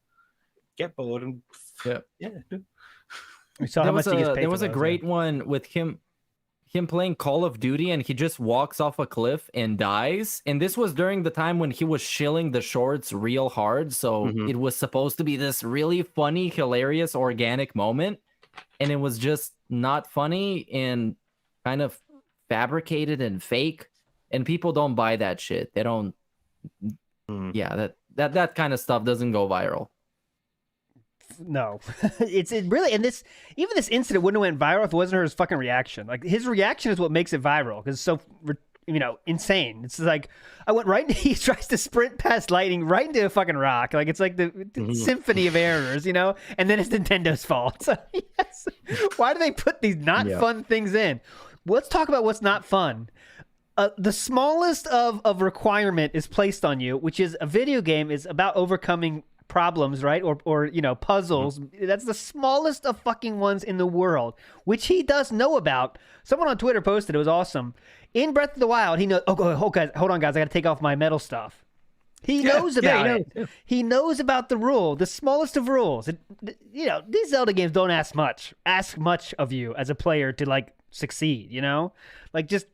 Speaker 6: Get bored and
Speaker 2: We saw how much he gets paid.
Speaker 5: There was a great one with him playing Call of Duty, and he just walks off a cliff and dies. And this was during the time when he was shilling the shorts real hard, so it was supposed to be this really funny, hilarious, organic moment, and it was just not funny and kind of fabricated and fake. And people don't buy that shit. They don't. Yeah, that kind of stuff doesn't go viral.
Speaker 2: No, it's really, and this incident wouldn't have went viral if it wasn't his fucking reaction. Like his reaction is what makes it viral because it's so insane. It's like I went right. He tries to sprint past lightning right into a fucking rock. Like it's like the symphony of errors, and then it's Nintendo's fault. So, yes. Why do they put these not fun things in? Let's talk about what's not fun. The smallest of requirement is placed on you, which is a video game is about overcoming problems, right? Or puzzles. That's the smallest of fucking ones in the world, which he does know about. Someone on Twitter posted, it was awesome. In Breath of the Wild, he knows, guys, hold on, guys, I gotta take off my metal stuff. He knows about it. Yeah. He knows about the rule, the smallest of rules. These Zelda games don't ask much of you as a player to like succeed, like just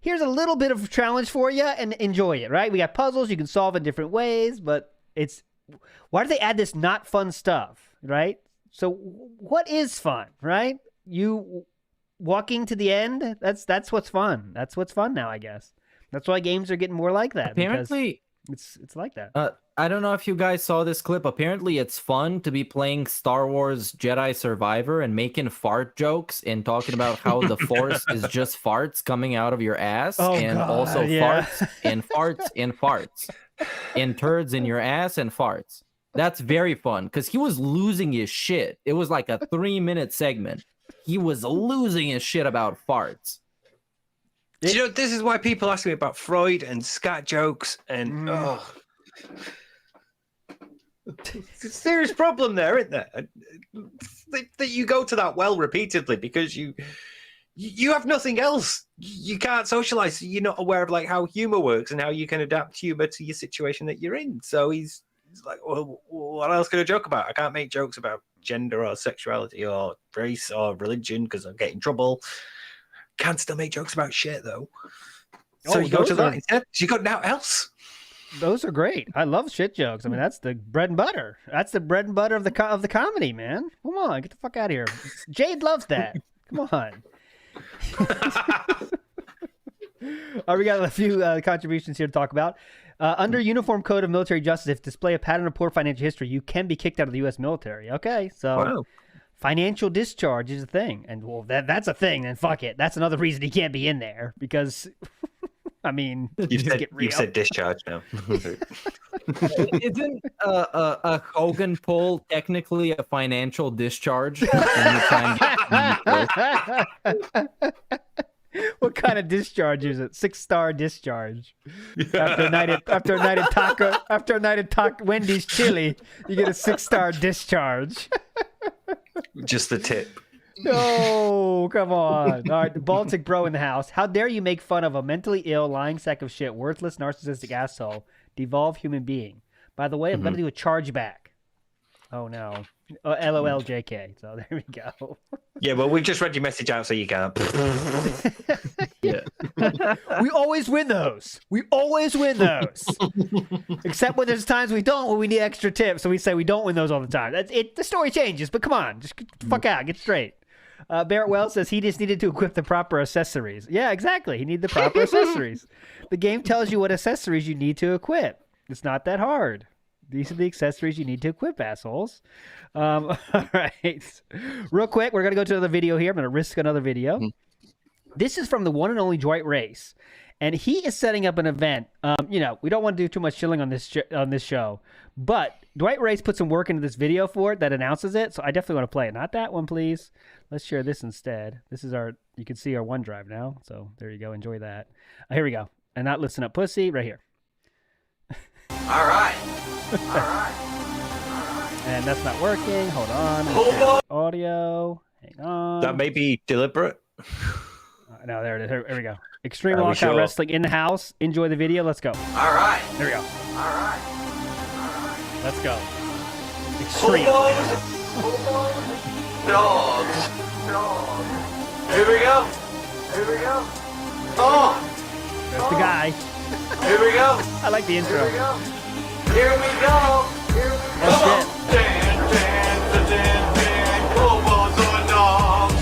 Speaker 2: here's a little bit of challenge for you and enjoy it, right? We got puzzles you can solve in different ways, but why do they add this not fun stuff, right? So what is fun, right? You walking to the end, that's what's fun. That's what's fun now, I guess. That's why games are getting more like that.
Speaker 5: Apparently,
Speaker 2: it's like that.
Speaker 5: I don't know if you guys saw this clip. Apparently, it's fun to be playing Star Wars Jedi Survivor and making fart jokes and talking about how the Force is just farts coming out of your ass, also farts and farts and farts and turds in your ass and farts. That's very fun because he was losing his shit. It was like a 3-minute segment. He was losing his shit about farts.
Speaker 6: This is why people ask me about Freud and scat jokes and it's a serious problem there, isn't there? That you go to that well repeatedly because you have nothing else. You can't socialize. So you're not aware of like how humor works and how you can adapt humor to your situation that you're in. So he's It's like, well, what else can I joke about? I can't make jokes about gender or sexuality or race or religion because I'll get in trouble. Can still make jokes about shit though. So you go to that instead. You got now else.
Speaker 2: Those are great. I love shit jokes. I mean, that's the bread and butter. That's the bread and butter of the comedy, man. Come on, get the fuck out of here. Jade loves that. Come on. We got a few contributions here to talk about. Under Uniform Code of Military Justice, if display a pattern of poor financial history, you can be kicked out of the U.S. military. Okay, so financial discharge is a thing, and well, that's a thing. Then fuck it. That's another reason he can't be in there because. I mean,
Speaker 6: you said discharge now.
Speaker 5: Isn't a Hogan pull technically a financial discharge?
Speaker 2: What kind of discharge is it? 6-star discharge. After a night at Wendy's chili, you get a 6-star discharge.
Speaker 6: Just the tip.
Speaker 2: No, come on. All right, the Baltic bro in the house. How dare you make fun of a mentally ill, lying sack of shit, worthless, narcissistic asshole, devolved human being. By the way, I'm going to do a chargeback. Oh, no. LOL JK. So there we go.
Speaker 6: Yeah, well, we've just read your message out, so you can't.
Speaker 2: Yeah. We always win those. Except when there's times we don't, when we need extra tips. So we say we don't win those all the time. That's it. The story changes, but come on. Just get the fuck out. Get straight. Barrett Wells says he just needed to equip the proper accessories. Yeah, exactly. He needed the proper accessories. The game tells you what accessories you need to equip. It's not that hard. These are the accessories you need to equip, assholes. All right. Real quick, we're going to go to another video here. I'm going to risk another video. This is from the one and only Dwight Race. And he is setting up an event. We don't want to do too much chilling on this show. But Dwight Race put some work into this video for it that announces it. So I definitely want to play it. Not that one, please. Let's share this instead. This is you can see our OneDrive now. So there you go. Enjoy that. Here we go. And not listen up, pussy, right here.
Speaker 4: All right.
Speaker 2: And that's not working. Hold on. Audio. Hang on.
Speaker 6: That may be deliberate.
Speaker 2: No, there it is. Here we go. Extreme Lockout Wrestling in the house. Enjoy the video. Let's go.
Speaker 4: All right.
Speaker 2: Here we go.
Speaker 4: All right.
Speaker 2: Let's go. Extreme.
Speaker 4: Dogs. Here we go. Oh.
Speaker 2: There's the guy.
Speaker 4: Here we go.
Speaker 2: I like the intro.
Speaker 4: Here we go.
Speaker 2: Oh, shit.
Speaker 4: Hobos or dogs.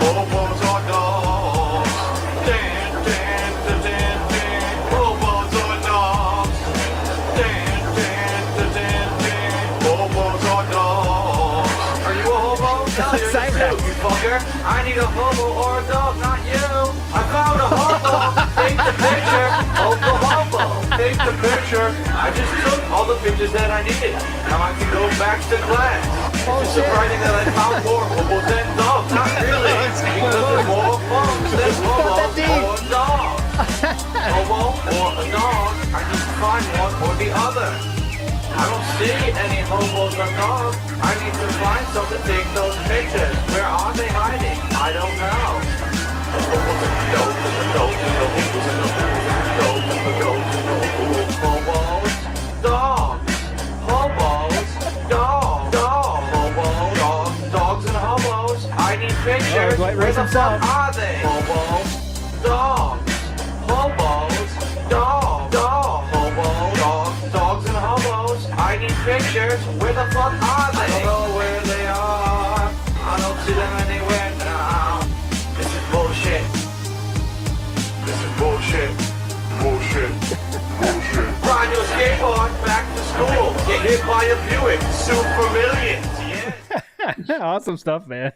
Speaker 4: Hobos or dogs. Hobos or dogs. Hobos or dogs. Are you a hobo? No, you're just you fucker. I need a hobo or a dog, not you. I found a hobo. Take the picture of the hobo. Take the picture. I just took all the pictures that I needed. Now I can go back to class. It's surprising that I found more hobos than dogs. Not really. Because there's more folks than hobos or dogs. Hobo or a dog. I need to find one or the other. I don't see any hobos or dogs. I need to find some to take those pictures. Where are they hiding? I don't know. Hobos, dogs, hobos, dogs and hobos. I need pictures. Where the fuck are they? Hobos, dogs, hobos, dogs and hobos. I need pictures. Where the fuck are they? I don't know where they are. I don't see them anywhere now. This is bullshit. Ride your skateboard back to school. Get hit by a Buick. Sue for millions. Yeah.
Speaker 2: Awesome stuff, man.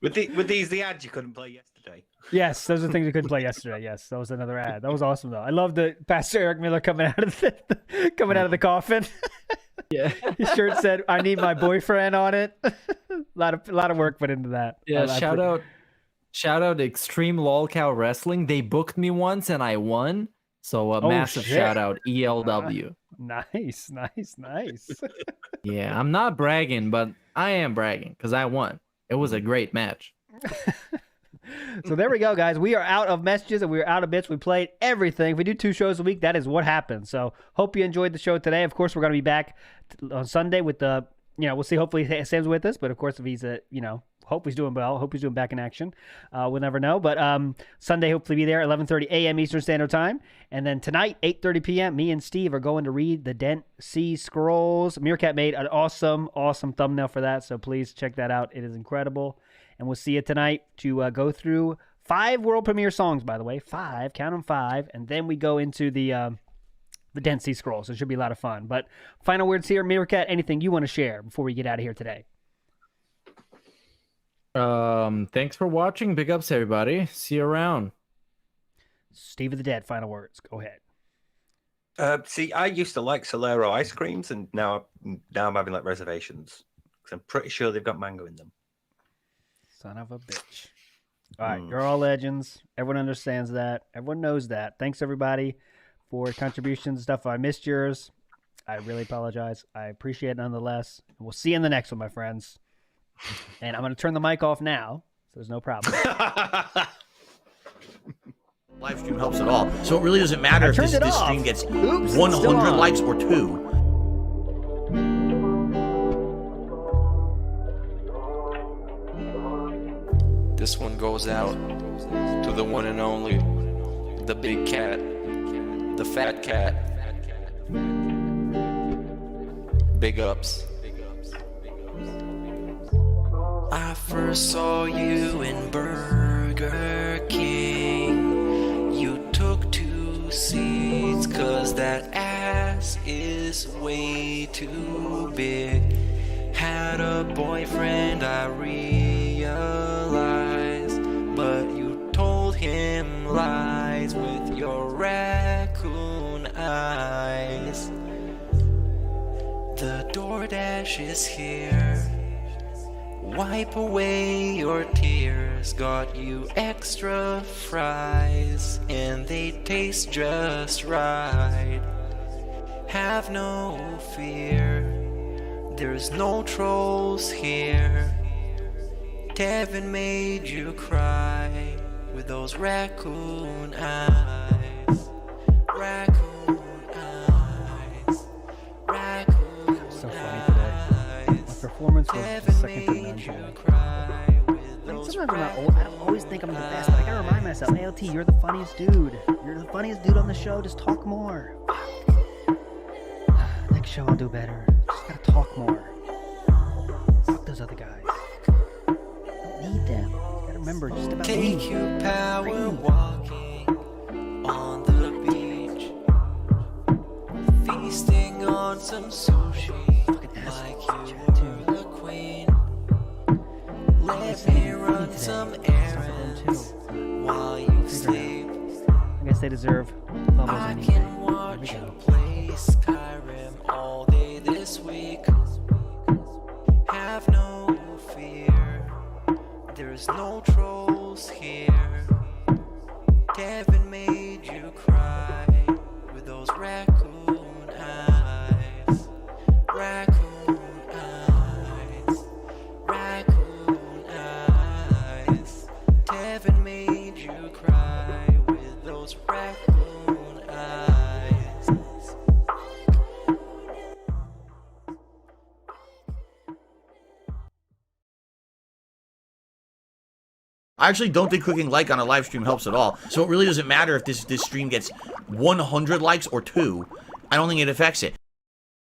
Speaker 6: With these the ads you couldn't play yesterday.
Speaker 2: Yes, those are things we couldn't play yesterday. Yes, that was another ad. That was awesome though. I love the Pastor Eric Miller coming out of the coffin.
Speaker 5: Yeah,
Speaker 2: his shirt said, "I need my boyfriend" on it. a lot of work put into that.
Speaker 5: Yeah, shout out Extreme Lolcow Wrestling. They booked me once and I won. So a massive shout out ELW.
Speaker 2: Nice.
Speaker 5: Yeah, I'm not bragging, but I am bragging because I won. It was a great match.
Speaker 2: So there we go, guys. We are out of messages and we are out of bits. We played everything. If we do 2 shows a week, that is what happens. So hope you enjoyed the show today. Of course, we're going to be back on Sunday with the, we'll see. Hopefully Sam's with us. But of course, if he's, hope he's doing well. Hope he's doing back in action. We'll never know. But Sunday, hopefully be there, 11:30 a.m. Eastern Standard Time. And then tonight, 8:30 p.m., me and Steve are going to read the Dead Sea Scrolls. Meerkat made an awesome thumbnail for that. So please check that out. It is incredible. And we'll see you tonight to go through 5 world premiere songs, by the way. 5, count them 5. And then we go into the Dead Sea Scrolls. It should be a lot of fun. But final words here, Meerkat, anything you want to share before we get out of here today?
Speaker 5: Thanks for watching. Big ups, everybody. See you around.
Speaker 2: Steve of the Dead, final words. Go ahead.
Speaker 6: See, I used to like Solero ice creams, and now I'm having like reservations because I'm pretty sure they've got mango in them.
Speaker 2: Son of a bitch. All right, you're all legends. Everyone understands that. Everyone knows that. Thanks, everybody, for contributions and stuff. If I missed yours, I really apologize. I appreciate it nonetheless. And we'll see you in the next one, my friends. And I'm going to turn the mic off now, so there's no problem.
Speaker 1: Live stream helps at all. So it really doesn't matter if this stream gets 100 likes or 2.
Speaker 21: This one goes out to the one and only, the big cat, the fat cat. Big ups. I first saw you in Burger King. You took 2 seats 'cause that ass is way too big. Had a boyfriend, I realized, but you told him lies with your raccoon eyes. The DoorDash is here. Wipe away your tears. Got you extra fries, and they taste just right. Have no fear, there's no trolls here. Kevin made you cry with those raccoon eyes. Raccoon eyes. Raccoon
Speaker 2: so funny today. My performance was second to none. Sometimes I'm not old. I don't always think I'm the best, but I gotta remind myself, ALT, you're the funniest dude. You're the funniest dude on the show. Just talk more. Next show I'll do better. Just gotta talk more. Fuck those other guys. I don't need them. I gotta remember just about
Speaker 21: Take
Speaker 2: me.
Speaker 21: you power walking on the beach, feasting on some sushi like you were the queen. Let me run some errands while you sleep.
Speaker 2: I guess they deserve bubbles
Speaker 21: I
Speaker 2: anyway.
Speaker 21: can watch you play Skyrim all day this week. Have no fear, there's no trolls here. Kevin made you cry with those raccoon eyes. Raccoon eyes. Raccoon eyes. Kevin made you cry with those raccoon eyes.
Speaker 1: I actually don't think clicking like on a live stream helps at all. So it really doesn't matter if this stream gets 100 likes or 2. I don't think it affects it.